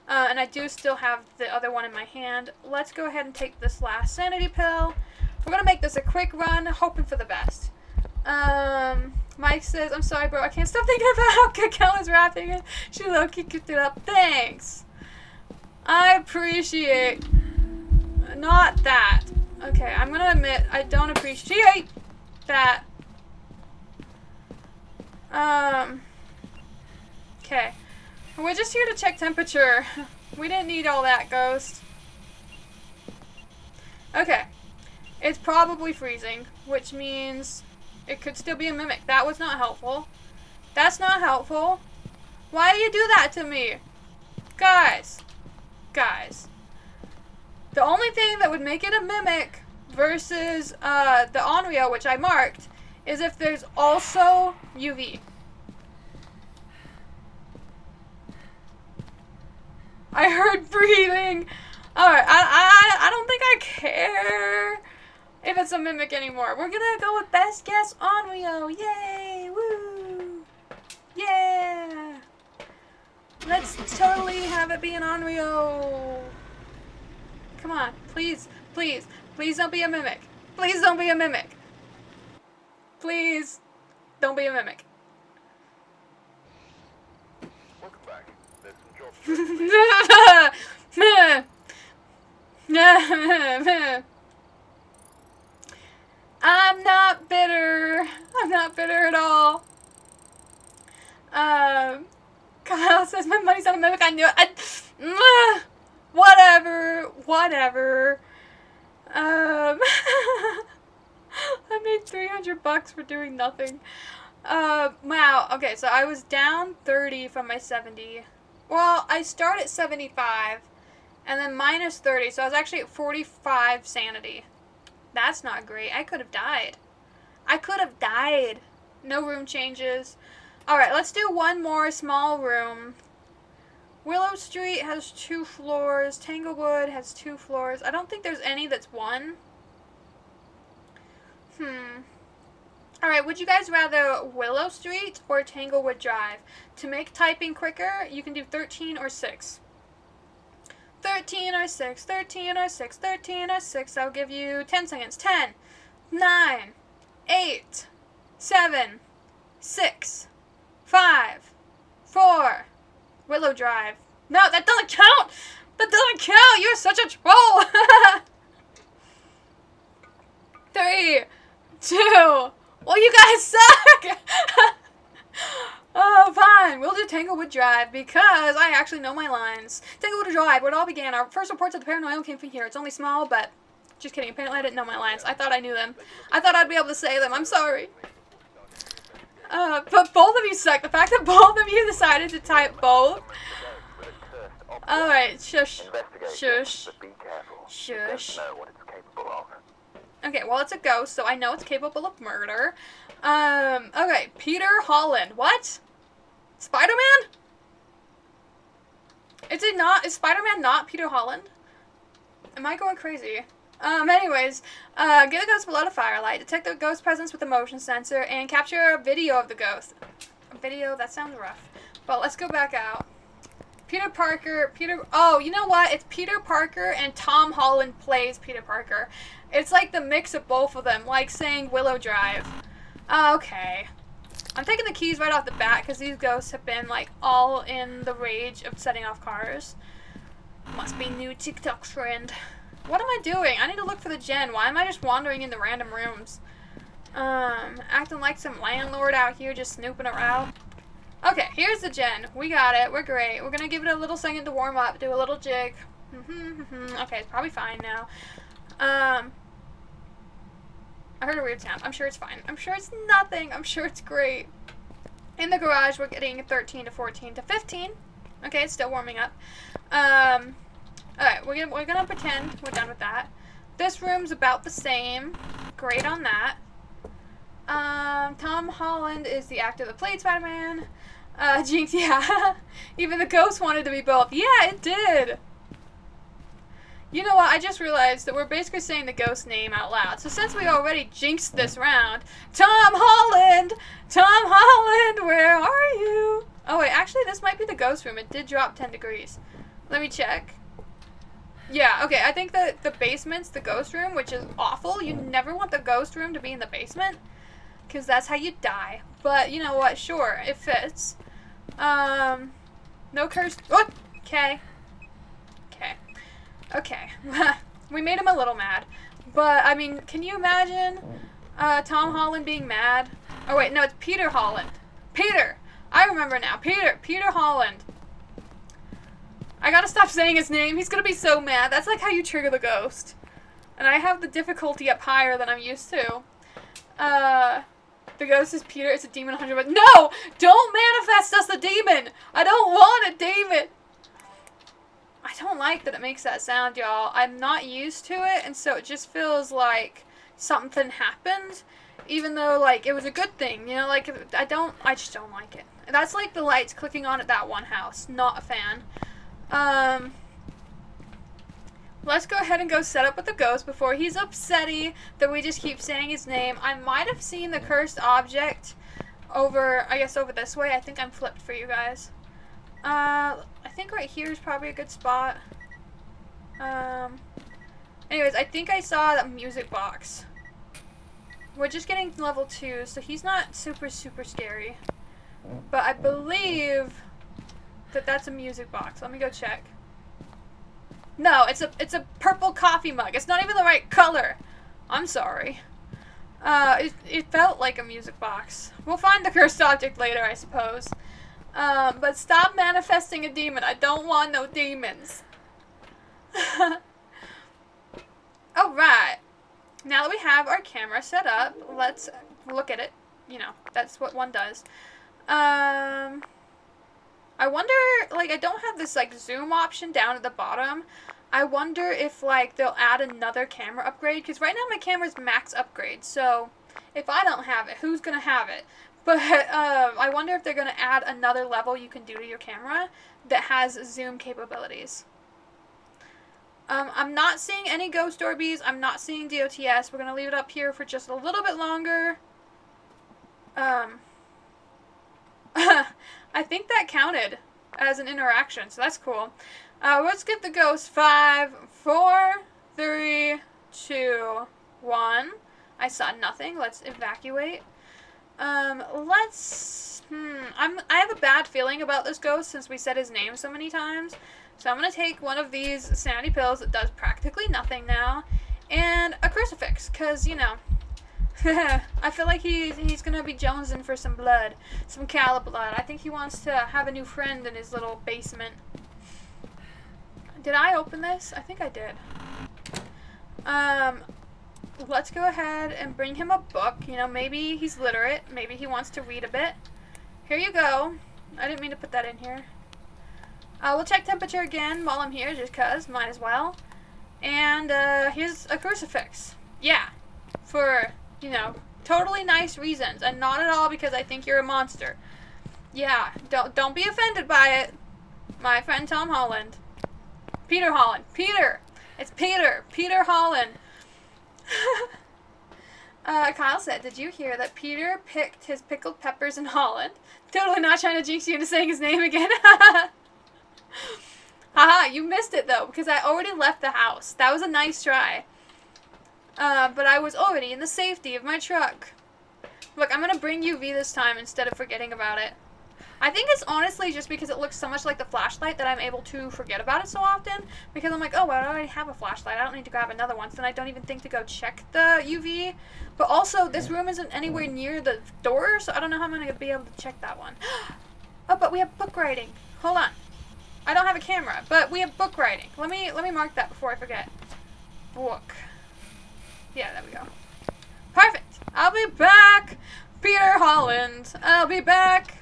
And I do still have the other one in my hand. Let's go ahead and take this last sanity pill. We're going to make this a quick run, hoping for the best. Mike says, I'm sorry, bro. I can't stop thinking about how Kakel is rapping it. She low-key kicked it up. Thanks. I appreciate. Not that. Okay, I'm going to admit I don't appreciate that. Okay. We're just here to check temperature. We didn't need all that, Ghost. Okay. It's probably freezing, which means it could still be a mimic. That was not helpful. That's not helpful. Why do you do that to me? Guys. Guys. The only thing that would make it a mimic versus the Onryo, which I marked, is if there's also UV. I heard breathing. Alright, I don't think I care if it's a mimic anymore. We're gonna go with best guess Onryo. Yay! Woo! Yeah! Let's totally have it be an Onryo. Come on, please, please, please don't be a mimic. Please don't be a mimic. Please don't be a mimic. Welcome back. There's some jobs. I'm not bitter. I'm not bitter at all. Kyle says my money's on a mimic. I knew it. Whatever. Whatever. I made $300 for doing nothing. Wow. Okay, so I was down 30 from my 70. Well, I start at 75, and then minus 30, so I was actually at 45 sanity. That's not great. I could have died. I could have died. No room changes. Alright, let's do one more small room. Willow Street has 2 floors. Tanglewood has 2 floors. I don't think there's any that's 1. Alright, would you guys rather Willow Street or Tanglewood Drive? To make typing quicker, you can do 13 or 6. 13 or 6, 13 or 6, 13 or 6. I'll give you 10 seconds. 10, 9, 8, 7, 6, 5, 4. Willow Drive. No, that doesn't count! That doesn't count! You're such a troll! 3, 2. Well, you guys suck! Oh, fine. We'll do Tanglewood Drive because I actually know my lines. Tanglewood Drive, where it all began. Our first reports of the paranormal came from here. It's only small, but just kidding. Apparently I didn't know my lines. I thought I knew them. I thought I'd be able to say them. I'm sorry. But both of you suck. The fact that both of you decided to type both. Alright, shush. Investigate Shush. but be careful. Shush. You don't know what it's capable of. Okay, well, it's a ghost, so I know it's capable of murder. Okay, Peter Holland. What? Spider-Man? Is Spider-Man not Peter Holland? Am I going crazy? Anyways, get the ghost below the firelight, detect the ghost presence with the motion sensor, and capture a video of the ghost. A video? That sounds rough. But let's go back out. Oh, you know what? It's Peter Parker and Tom Holland plays Peter Parker. It's like the mix of both of them, like saying Willow Drive. Okay. I'm taking the keys right off the bat because these ghosts have been like all in the rage of setting off cars. Must be new TikTok trend. What am I doing? I need to look for the gen. Why am I just wandering into random rooms? Acting like some landlord out here just snooping around. Okay, here's the gen. We got it. We're great. We're gonna give it a little second to warm up, do a little jig. Okay, it's probably fine now. I heard a weird sound. I'm sure it's fine. I'm sure it's nothing. I'm sure it's great. In the garage, we're getting 13 to 14 to 15. Okay, it's still warming up. Alright, we're gonna pretend we're done with that. This room's about the same. Great on that. Tom Holland is the actor that played Spider-Man. Jinx, yeah. Even the ghost wanted to be both. Yeah, it did. You know what? I just realized that we're basically saying the ghost name out loud. So since we already jinxed this round, Tom Holland! Tom Holland, where are you? Oh wait, actually this might be the ghost room. It did drop 10 degrees. Let me check. Yeah, okay, I think that the basement's the ghost room, which is awful. You never want the ghost room to be in the basement, because that's how you die. But you know what? Sure, it fits. No curse. What? Okay. Okay. We made him a little mad. But, I mean, can you imagine Tom Holland being mad? Oh, wait, no, it's Peter Holland. Peter! I remember now. Peter Holland. I gotta stop saying his name. He's gonna be so mad. That's like how you trigger the ghost. And I have the difficulty up higher than I'm used to. The ghost is Peter. It's a demon 100. But no! Don't manifest us a demon! I don't want a demon! I don't like that it makes that sound, y'all. I'm not used to it, and so it just feels like something happened, even though, like, it was a good thing, you know, like, I just don't like it. That's like the lights clicking on at that one house. Not a fan. Let's go ahead and go set up with the ghost before he's upsetty that we just keep saying his name. I might have seen the cursed object over, I guess, over this way. I think I'm flipped for you guys. I think right here is probably a good spot. Anyways, I think I saw the music box. We're just getting level 2, so he's not super scary. But I believe that that's a music box. Let me go check. No, it's a purple coffee mug. It's not even the right color. I'm sorry. It felt like a music box. We'll find the cursed object later, I suppose. But stop manifesting a demon. I don't want no demons. Alright. Now that we have our camera set up, let's look at it. You know, that's what one does. I wonder, like, I don't have this, like, zoom option down at the bottom. I wonder if, like, they'll add another camera upgrade. Because right now my camera's max upgrade. So, if I don't have it, who's gonna have it? But, I wonder if they're gonna add another level you can do to your camera that has zoom capabilities. I'm not seeing any ghost orbies. I'm not seeing DOTS. We're gonna leave it up here for just a little bit longer. I think that counted as an interaction, so that's cool. Let's give the ghost 5, 4, 3, 2, 1. I saw nothing. Let's evacuate. I have a bad feeling about this ghost since we said his name so many times. So I'm going to take one of these sanity pills that does practically nothing now, and a crucifix, because, you know, I feel like he's going to be jonesing for some blood, some calla blood. I think he wants to have a new friend in his little basement. Did I open this? I think I did. Let's go ahead and bring him a book. You know, maybe he's literate. Maybe he wants to read a bit. Here you go. I didn't mean to put that in here. We'll check temperature again while I'm here, just cause, might as well. And, here's a crucifix. Yeah. For, you know, totally nice reasons, and not at all because I think you're a monster. Yeah, don't be offended by it. My friend Tom Holland. Peter Holland. Peter! It's Peter. Peter Holland. Kyle said, did you hear that Peter picked his pickled peppers in Holland? Totally not trying to jinx you into saying his name again. Haha, you missed it though, because I already left the house. That was a nice try. But I was already in the safety of my truck. Look, I'm gonna bring UV this time instead of forgetting about it. I think it's honestly just because it looks so much like the flashlight that I'm able to forget about it so often. Because I'm like, oh, well, I already have a flashlight. I don't need to grab another one. So then I don't even think to go check the UV. But also, this room isn't anywhere near the door, so I don't know how I'm going to be able to check that one. Oh, but we have book writing. Hold on. I don't have a camera, but we have book writing. Let me mark that before I forget. Book. Yeah, there we go. Perfect. I'll be back. Peter Holland. I'll be back.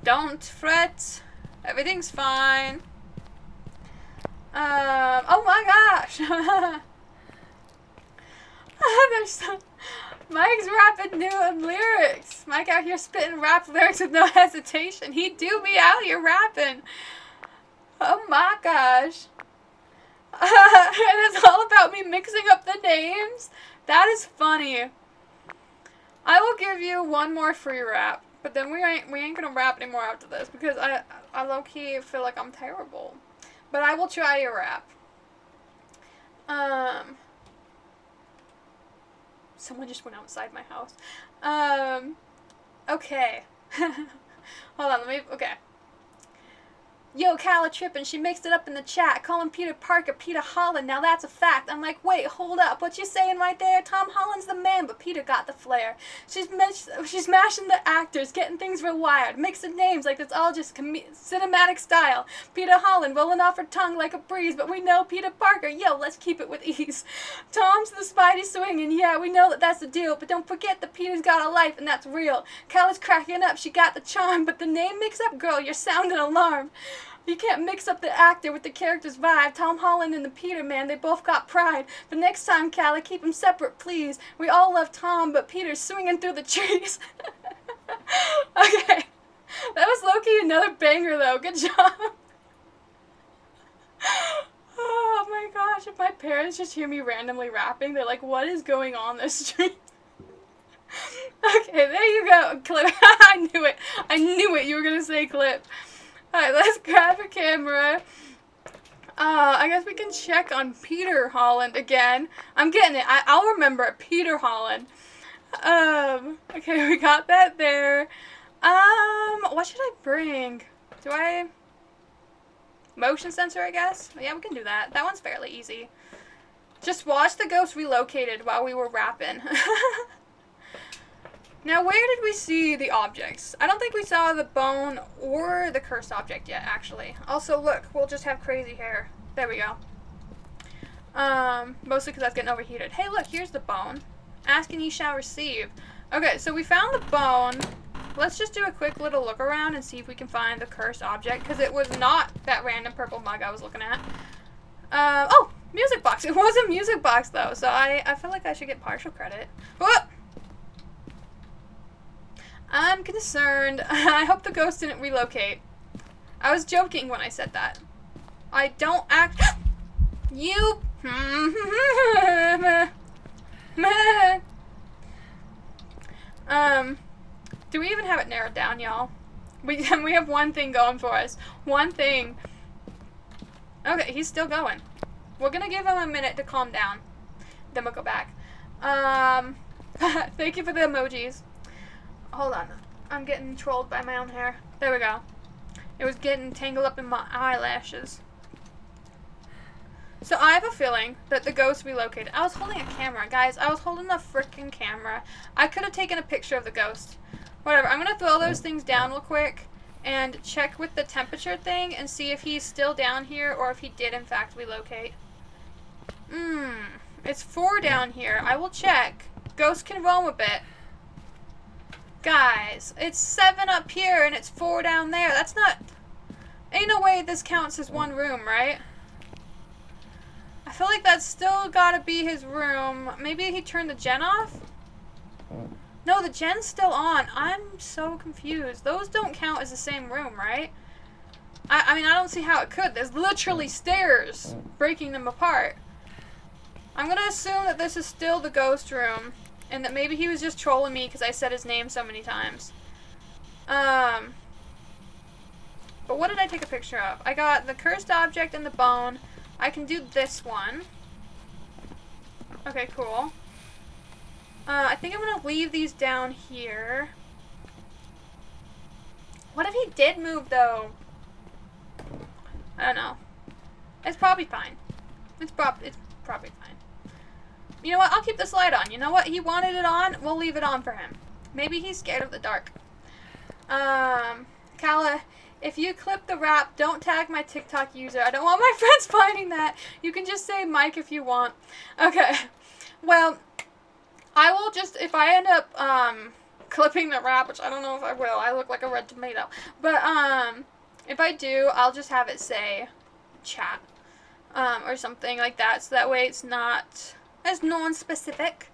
Don't fret. Everything's fine. Oh my gosh. Mike's rapping new lyrics. Mike out here spitting rap lyrics with no hesitation. He do be out here rapping. Oh my gosh. And it's all about me mixing up the names. That is funny. I will give you one more free rap. But then we ain't gonna rap anymore after this because I low-key feel like I'm terrible. But I will try to rap. Someone just went outside my house. Okay. Hold on, okay. Yo, Kala trippin', she mixed it up in the chat, calling Peter Parker Peter Holland, now that's a fact. I'm like, wait, hold up, what you saying right there? Tom Holland's the man, but Peter got the flair. She's mashing the actors, getting things rewired, mixing names like it's all just cinematic style. Peter Holland rolling off her tongue like a breeze, but we know Peter Parker, yo, let's keep it with ease. Tom's the Spidey swinging, yeah, we know that that's the deal, but don't forget that Peter's got a life, and that's real. Kala's cracking up, she got the charm, but the name mix up, girl, you're sounding alarm. You can't mix up the actor with the character's vibe. Tom Holland and the Peter man, they both got pride. But next time, Kala, keep them separate, please. We all love Tom, but Peter's swinging through the trees. Okay. That was low-key another banger, though. Good job. Oh, my gosh. If my parents just hear me randomly rapping, they're like, what is going on this street? Okay, there you go. Clip. I knew it. I knew it. You were going to say clip. Alright, let's grab a camera. I guess we can check on Peter Holland again. I'm getting it. I'll remember it. Peter Holland. Okay, we got that there. What should I bring? Motion sensor, I guess? Yeah, we can do that. That one's fairly easy. Just watch the ghost relocated while we were rapping. Now, where did we see the objects? I don't think we saw the bone or the cursed object yet, actually. Also, look, we'll just have crazy hair. There we go. Mostly because that's getting overheated. Hey, look, here's the bone. Ask and ye shall receive. Okay, so we found the bone. Let's just do a quick little look around and see if we can find the cursed object, because it was not that random purple mug I was looking at. Oh, music box. It was a music box, though, so I feel like I should get partial credit. Whoop! I'm concerned. I hope the ghost didn't relocate. I was joking when I said that. I don't act... You... Do we even have it narrowed down, y'all? We have one thing going for us. One thing. Okay, he's still going. We're gonna give him a minute to calm down. Then we'll go back. Thank you for the emojis. Hold on. I'm getting trolled by my own hair. There we go. It was getting tangled up in my eyelashes. So I have a feeling that the ghost relocated. I was holding a camera, guys. I was holding a freaking camera. I could have taken a picture of the ghost. Whatever. I'm going to throw those things down real quick and check with the temperature thing and see if he's still down here or if he did in fact relocate. It's 4 down here. I will check. Ghost can roam a bit. Guys, it's 7 up here and it's 4 down there. That's not... Ain't no way this counts as one room, right? I feel like that's still gotta be his room. Maybe he turned the gen off? No, the gen's still on. I'm so confused. Those don't count as the same room, right? I mean, I don't see how it could. There's literally stairs breaking them apart. I'm gonna assume that this is still the ghost room, and that maybe he was just trolling me because I said his name so many times. But what did I take a picture of? I got the cursed object and the bone. I can do this one. Okay, cool. I think I'm gonna leave these down here. What if he did move, though? I don't know. It's probably fine. It's probably fine. You know what? I'll keep this light on. You know what? He wanted it on. We'll leave it on for him. Maybe he's scared of the dark. Kalla, if you clip the rap, don't tag my TikTok user. I don't want my friends finding that. You can just say Mike if you want. Okay. Well, I will just, if I end up, clipping the rap, which I don't know if I will. I look like a red tomato. But, if I do, I'll just have it say chat, or something like that. So that way it's not as non-specific.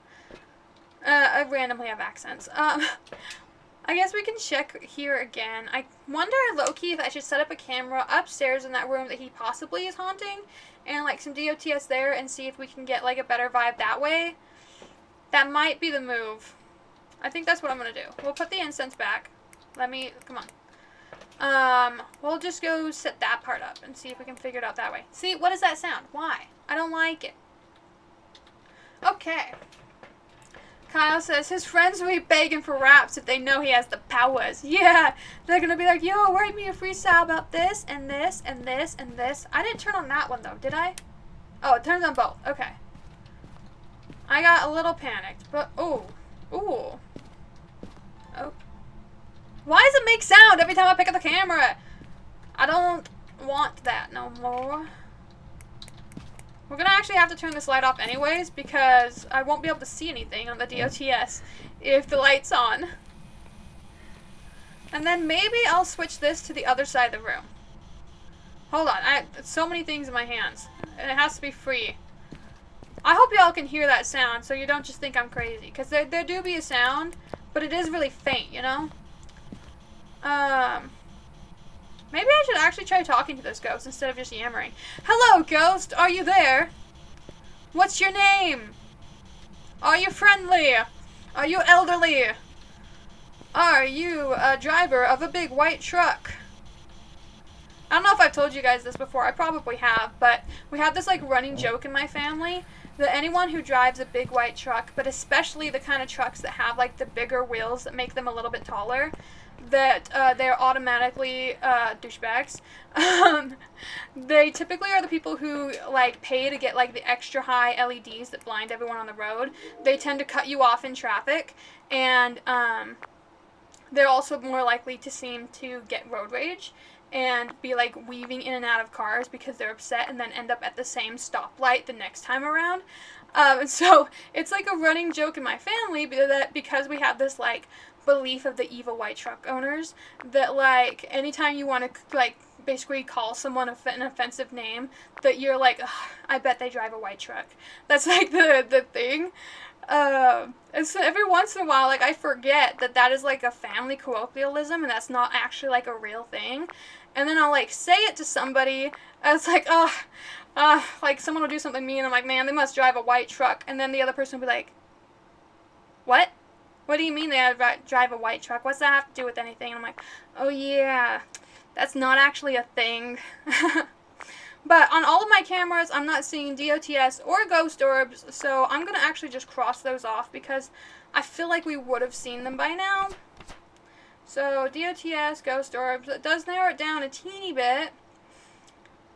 I randomly have accents. I guess we can check here again. I wonder, low-key, if I should set up a camera upstairs in that room that he possibly is haunting, and, like, some DOTS there, and see if we can get, like, a better vibe that way. That might be the move. I think that's what I'm gonna do. We'll put the incense back. Come on. We'll just go set that part up and see if we can figure it out that way. See, what does that sound? Why? I don't like it. Okay. Kyle says his friends will be begging for raps if they know he has the powers. Yeah, they're gonna be like, yo, write me a freestyle about this, and this, and this, and this. I didn't turn on that one, though, did I? Oh, it turns on both. Okay. I got a little panicked, but, ooh. Oh. Why does it make sound every time I pick up the camera? I don't want that no more. We're gonna actually have to turn this light off anyways, because I won't be able to see anything on the DOTS if the light's on. And then maybe I'll switch this to the other side of the room. Hold on, so many things in my hands, and it has to be free. I hope y'all can hear that sound, so you don't just think I'm crazy, because there do be a sound, but it is really faint, you know? Maybe I should actually try talking to this ghost instead of just yammering. Hello, ghost, are you there? What's your name? Are you friendly? Are you elderly? Are you a driver of a big white truck? I don't know if I've told you guys this before, I probably have, but we have this like running joke in my family that anyone who drives a big white truck, but especially the kind of trucks that have like the bigger wheels that make them a little bit taller, that they're automatically douchebags. They typically are the people who like pay to get like the extra high LEDs that blind everyone on the road. They tend to cut you off in traffic, and they're also more likely to seem to get road rage and be like weaving in and out of cars because they're upset and then end up at the same stoplight the next time around. So it's like a running joke in my family that because we have this like belief of the evil white truck owners that like anytime you want to like basically call someone an offensive name, that you're like, I bet they drive a white truck. That's like the thing. And so every once in a while, like, I forget that is, like, a family colloquialism, and that's not actually, like, a real thing. And then I'll, like, say it to somebody, and it's like, like, someone will do something mean, and I'm like, man, they must drive a white truck. And then the other person will be like, what? What do you mean they drive a white truck? What's that have to do with anything? And I'm like, oh, yeah, that's not actually a thing. But on all of my cameras, I'm not seeing DOTS or ghost orbs, so I'm going to actually just cross those off because I feel like we would have seen them by now. So DOTS, ghost orbs, it does narrow it down a teeny bit.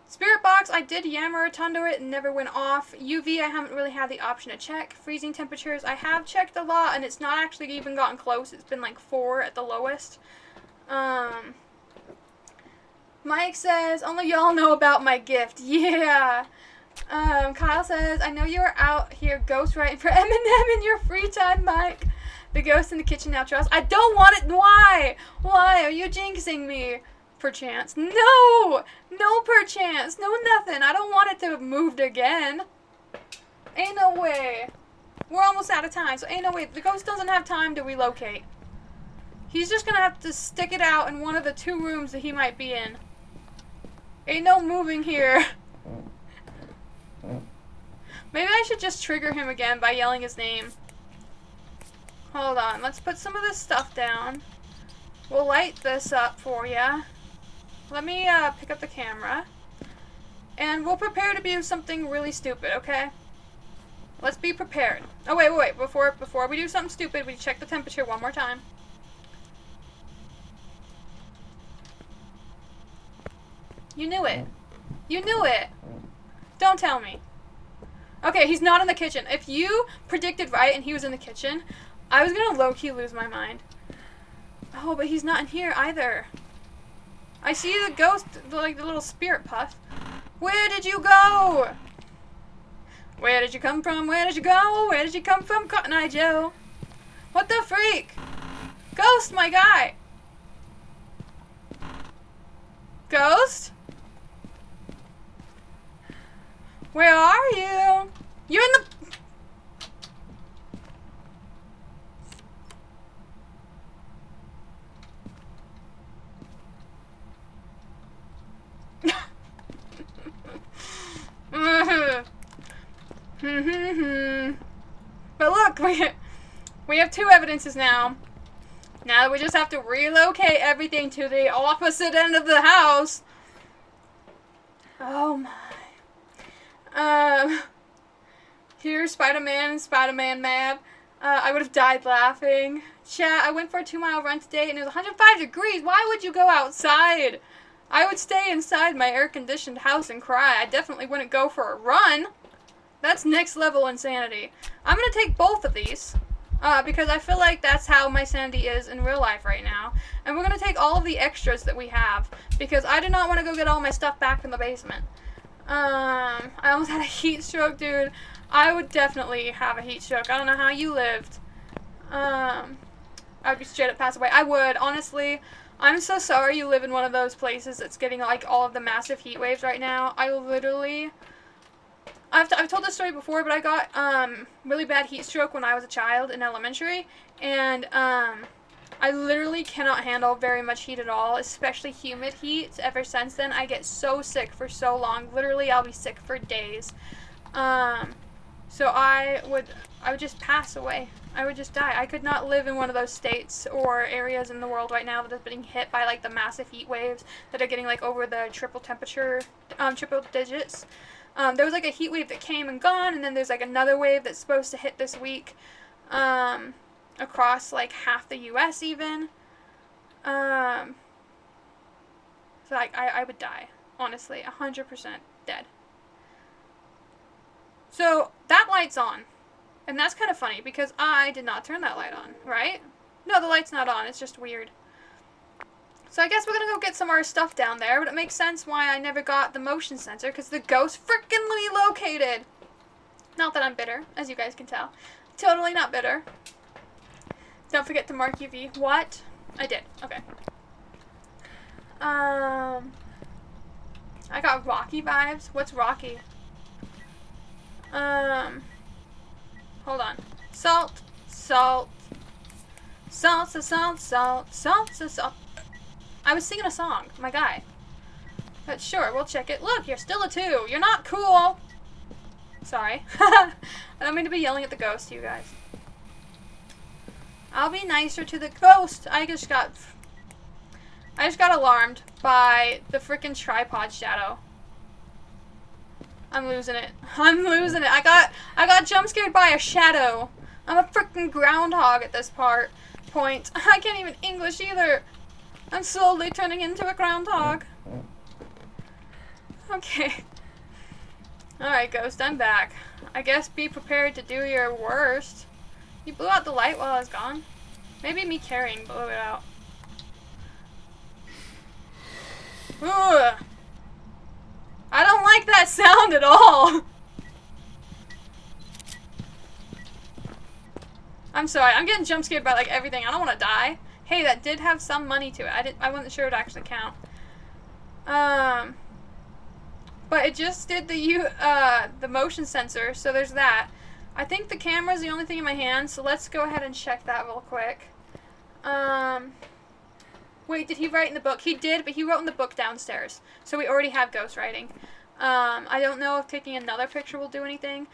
Spirit box, I did yammer a ton to it and never went off. UV, I haven't really had the option to check. Freezing temperatures, I have checked a lot, and it's not actually even gotten close. It's been like 4 at the lowest. Mike says, only y'all know about my gift. Yeah. Kyle says, I know you're out here ghostwriting for Eminem in your free time, Mike. The ghost in the kitchen now trust. I don't want it. Why? Why are you jinxing me? perchance. No! No perchance. No nothing. I don't want it to have moved again. Ain't no way. We're almost out of time, so ain't no way. The ghost doesn't have time to relocate. He's just gonna have to stick it out in one of the 2 rooms that he might be in. Ain't no moving here. Maybe I should just trigger him again by yelling his name. Hold on, let's put some of this stuff down. We'll light this up for ya. Let me pick up the camera. And we'll prepare to do something really stupid, okay? Let's be prepared. Oh, wait. Before we do something stupid, we check the temperature one more time. You knew it. You knew it. Don't tell me. Okay, he's not in the kitchen. If you predicted right and he was in the kitchen, I was gonna low-key lose my mind. Oh, but he's not in here either. I see the ghost, like the little spirit puff. Where did you go? Where did you come from? Where did you go? Where did you come from, Cotton Eye Joe? What the freak? Ghost, my guy. Ghost? Where are you? You're in the... But look, we have 2 evidences now. Now we just have to relocate everything to the opposite end of the house. Oh my. Here's Spider-Man and Spider-Man mad. I would have died laughing. Chat, I went for a 2-mile run today and it was 105 degrees. Why would you go outside? I would stay inside my air-conditioned house and cry. I definitely wouldn't go for a run. That's next level insanity. I'm gonna take both of these. Because I feel like that's how my sanity is in real life right now. And we're gonna take all of the extras that we have. Because I do not want to go get all my stuff back from the basement. I almost had a heat stroke, dude. I would definitely have a heat stroke. I don't know how you lived. I'd be straight up pass away. I would, honestly. I'm so sorry you live in one of those places that's getting like all of the massive heat waves right now. I literally... I've told this story before, but I got really bad heat stroke when I was a child in elementary, and I literally cannot handle very much heat at all, especially humid heat. Ever since then, I get so sick for so long. Literally, I'll be sick for days. So I would just pass away. I would just die. I could not live in one of those states or areas in the world right now that is being hit by like the massive heat waves that are getting like over the triple digits. There was like a heat wave that came and gone, and then there's like another wave that's supposed to hit this week, across like half the US even. So like I would die, honestly, 100% dead. So that light's on, and that's kind of funny because I did not turn that light on, right? No, the light's not on. It's just weird. So I guess we're gonna go get some of our stuff down there, but it makes sense why I never got the motion sensor, because the ghost frickin' relocated. Not that I'm bitter, as you guys can tell. Totally not bitter. Don't forget to mark UV. What? I did. Okay. I got Rocky vibes. What's Rocky? Hold on. Salt. I was singing a song, my guy. But sure, we'll check it. Look, you're still a 2. You're not cool. Sorry. I don't mean to be yelling at the ghost, you guys. I'll be nicer to the ghost. I just got alarmed by the frickin' tripod shadow. I'm losing it. I got jump scared by a shadow. I'm a frickin' groundhog at this point. I can't even English either. I'm slowly turning into a groundhog. Okay. Alright, ghost, I'm back. I guess be prepared to do your worst. You blew out the light while I was gone. Maybe me carrying blew it out. Ugh. I don't like that sound at all. I'm sorry, I'm getting jump scared by like everything. I don't want to die. Hey, that did have some money to it. I wasn't sure it would actually count. But it just did the motion sensor, so there's that. I think the camera's the only thing in my hand, so let's go ahead and check that real quick. Wait, did he write in the book? He did, but he wrote in the book downstairs. So we already have ghostwriting. I don't know if taking another picture will do anything.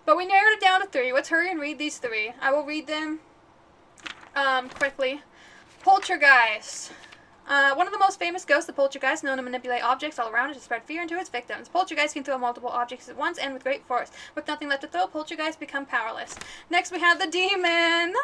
But we narrowed it down to 3. Let's hurry and read these 3. I will read them quickly. Poltergeist. One of the most famous ghosts, the poltergeist, known to manipulate objects all around it to spread fear into its victims. Poltergeist can throw multiple objects at once and with great force. With nothing left to throw, poltergeist become powerless. Next we have the demon.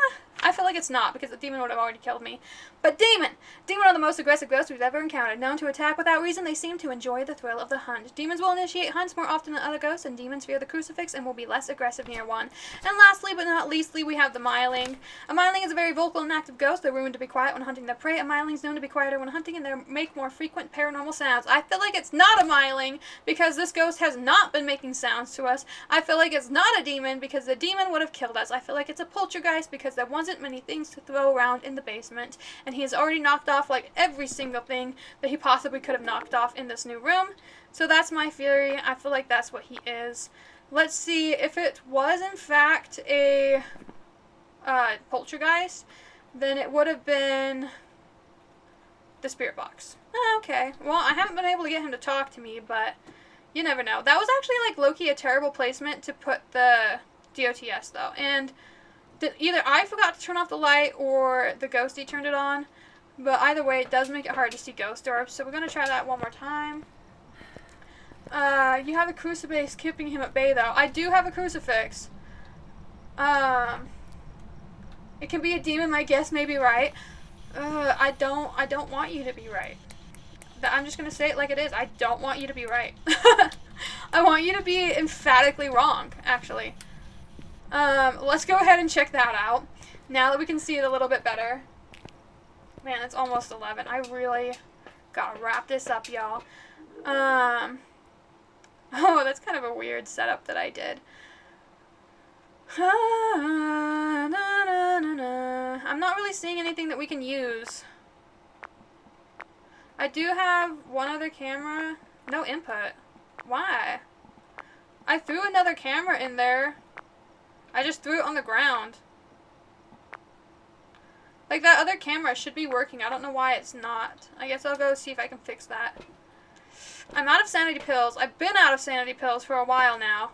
I feel like it's not, because the demon would have already killed me. But demon! Demon are the most aggressive ghosts we've ever encountered. Known to attack without reason, they seem to enjoy the thrill of the hunt. Demons will initiate hunts more often than other ghosts, and demons fear the crucifix and will be less aggressive near one. And lastly, but not leastly, we have the myling. A myling is a very vocal and active ghost. They're rumored to be quiet when hunting their prey. A myling is known to be quieter when hunting, and they make more frequent paranormal sounds. I feel like it's not a myling, because this ghost has not been making sounds to us. I feel like it's not a demon, because the demon would have killed us. I feel like it's a poltergeist, because there wasn't many things to throw around in the basement, and he has already knocked off like every single thing that he possibly could have knocked off in this new room. So that's my theory. I feel like that's what he is. Let's see if it was in fact a poltergeist, then it would have been the spirit box. Okay, well, I haven't been able to get him to talk to me, but you never know. That was actually like low-key a terrible placement to put the DOTS though, and either I forgot to turn off the light or the ghostie turned it on. But either way, it does make it hard to see ghost orbs. So we're going to try that one more time. You have a crucifix keeping him at bay, though. I do have a crucifix. It can be a demon, my guess may be right. I don't want you to be right. I'm just going to say it like it is. I don't want you to be right. I want you to be emphatically wrong, actually. Let's go ahead and check that out. Now that we can see it a little bit better. Man, it's almost 11. I really gotta wrap this up, y'all. Oh, that's kind of a weird setup that I did. I'm not really seeing anything that we can use. I do have one other camera. No input. Why? I threw another camera in there. I just threw it on the ground. Like, that other camera should be working. I don't know why it's not. I guess I'll go see if I can fix that. I'm out of sanity pills. I've been out of sanity pills for a while now.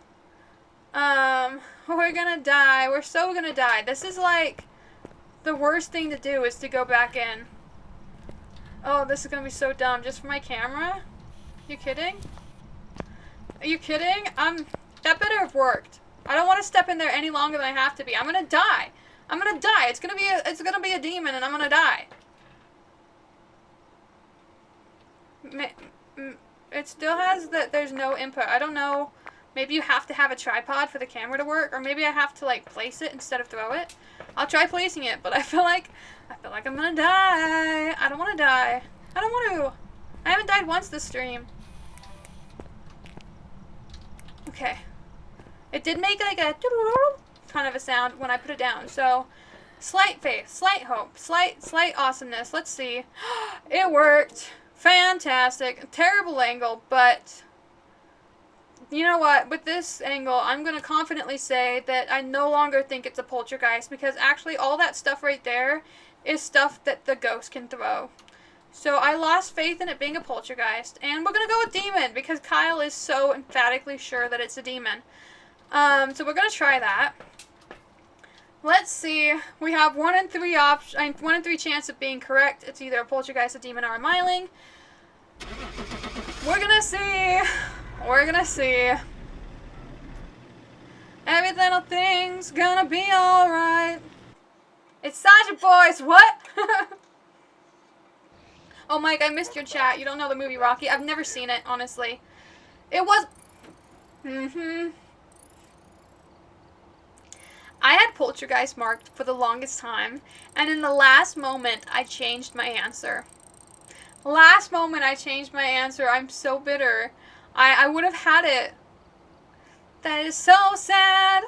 We're gonna die. We're so gonna die. This is like the worst thing to do is to go back in. Oh, this is gonna be so dumb. Just for my camera? You kidding? Are you kidding? That better have worked. I don't want to step in there any longer than I have to be. I'm gonna die. I'm gonna die. It's gonna be a demon, and I'm gonna die. It still has that there's no input. I don't know. Maybe you have to have a tripod for the camera to work, or maybe I have to like place it instead of throw it. I'll try placing it, but I feel like I'm gonna die. I don't want to die. I don't want to. I haven't died once this stream. Okay. It did make like a kind of a sound when I put it down. So, slight faith, slight hope, slight awesomeness. Let's see. It worked. Fantastic. Terrible angle, but you know what? With this angle, I'm going to confidently say that I no longer think it's a poltergeist, because actually all that stuff right there is stuff that the ghost can throw. So I lost faith in it being a poltergeist, and we're going to go with demon, because Kyle is so emphatically sure that it's a demon. So we're going to try that. Let's see. We have 1 in 3 1 in 3 chance of being correct. It's either a poltergeist, a demon, or a myling. We're going to see. We're going to see. Every little thing's gonna be alright. It's Sergeant Boys. What? Oh, Mike, I missed your chat. You don't know the movie Rocky. I've never seen it, honestly. It was... I had poltergeist marked for the longest time, and in the last moment, I changed my answer. Last moment, I changed my answer. I'm so bitter. I would have had it. That is so sad.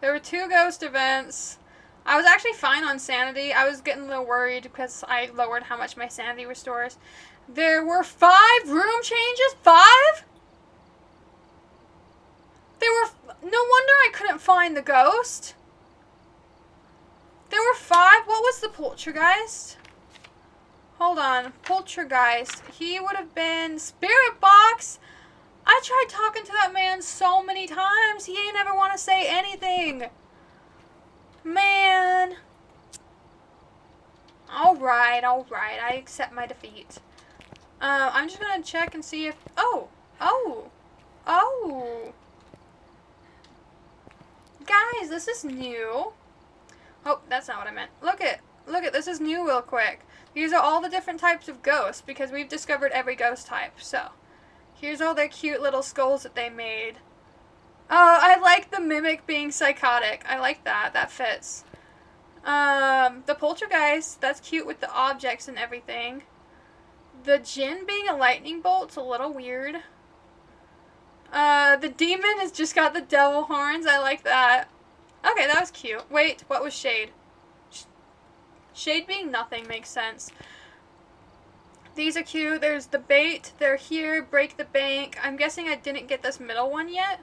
There were 2 ghost events. I was actually fine on sanity. I was getting a little worried because I lowered how much my sanity restores. There were 5 room changes? 5? There were... No wonder I couldn't find the ghost. There were 5? What was the poltergeist? Hold on. Poltergeist. He would have been... Spirit box? I tried talking to that man so many times. He ain't ever want to say anything. Man. Alright. I accept my defeat. I'm just gonna check and see if... Oh. Guys, this is new. Oh, that's not what I meant. Look at, this is new real quick. These are all the different types of ghosts because we've discovered every ghost type. So, here's all their cute little skulls that they made. Oh, I like the mimic being psychotic. I like that. That fits. The poltergeist, that's cute with the objects and everything. The djinn being a lightning bolt's a little weird. The demon has just got the devil horns. I like that. Okay, that was cute. Wait, what was shade? Shade being nothing makes sense. These are cute. There's the bait. They're here. Break the bank. I'm guessing I didn't get this middle one yet.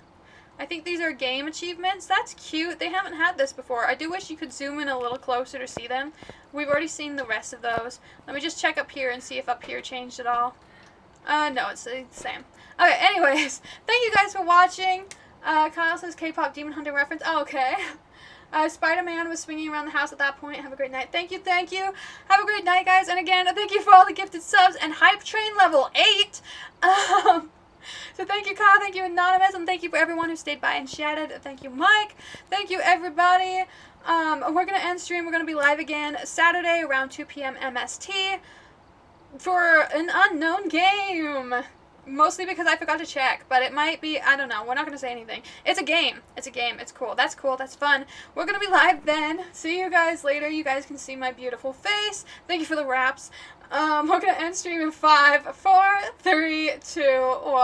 I think these are game achievements. That's cute. They haven't had this before. I do wish you could zoom in a little closer to see them. We've already seen the rest of those. Let me just check up here and see if up here changed at all. No, it's the same. Okay, anyways. Thank you guys for watching. Kyle says K-pop Demon Hunter reference. Oh, okay. Spider-Man was swinging around the house at that point. Have a great night. Thank you. Have a great night, guys. And again, thank you for all the gifted subs and Hype Train level 8. So thank you, Kyle. Thank you, Anonymous. And thank you for everyone who stayed by and chatted. Thank you, Mike. Thank you, everybody. We're going to end stream. We're going to be live again Saturday around 2 p.m. MST for an unknown game. Mostly because I forgot to check, but it might be, I don't know, we're not going to say anything. It's a game. It's cool. That's fun. We're going to be live then. See you guys later. You guys can see my beautiful face. Thank you for the wraps. We're going to end stream in 5, 4, 3, 2, 1.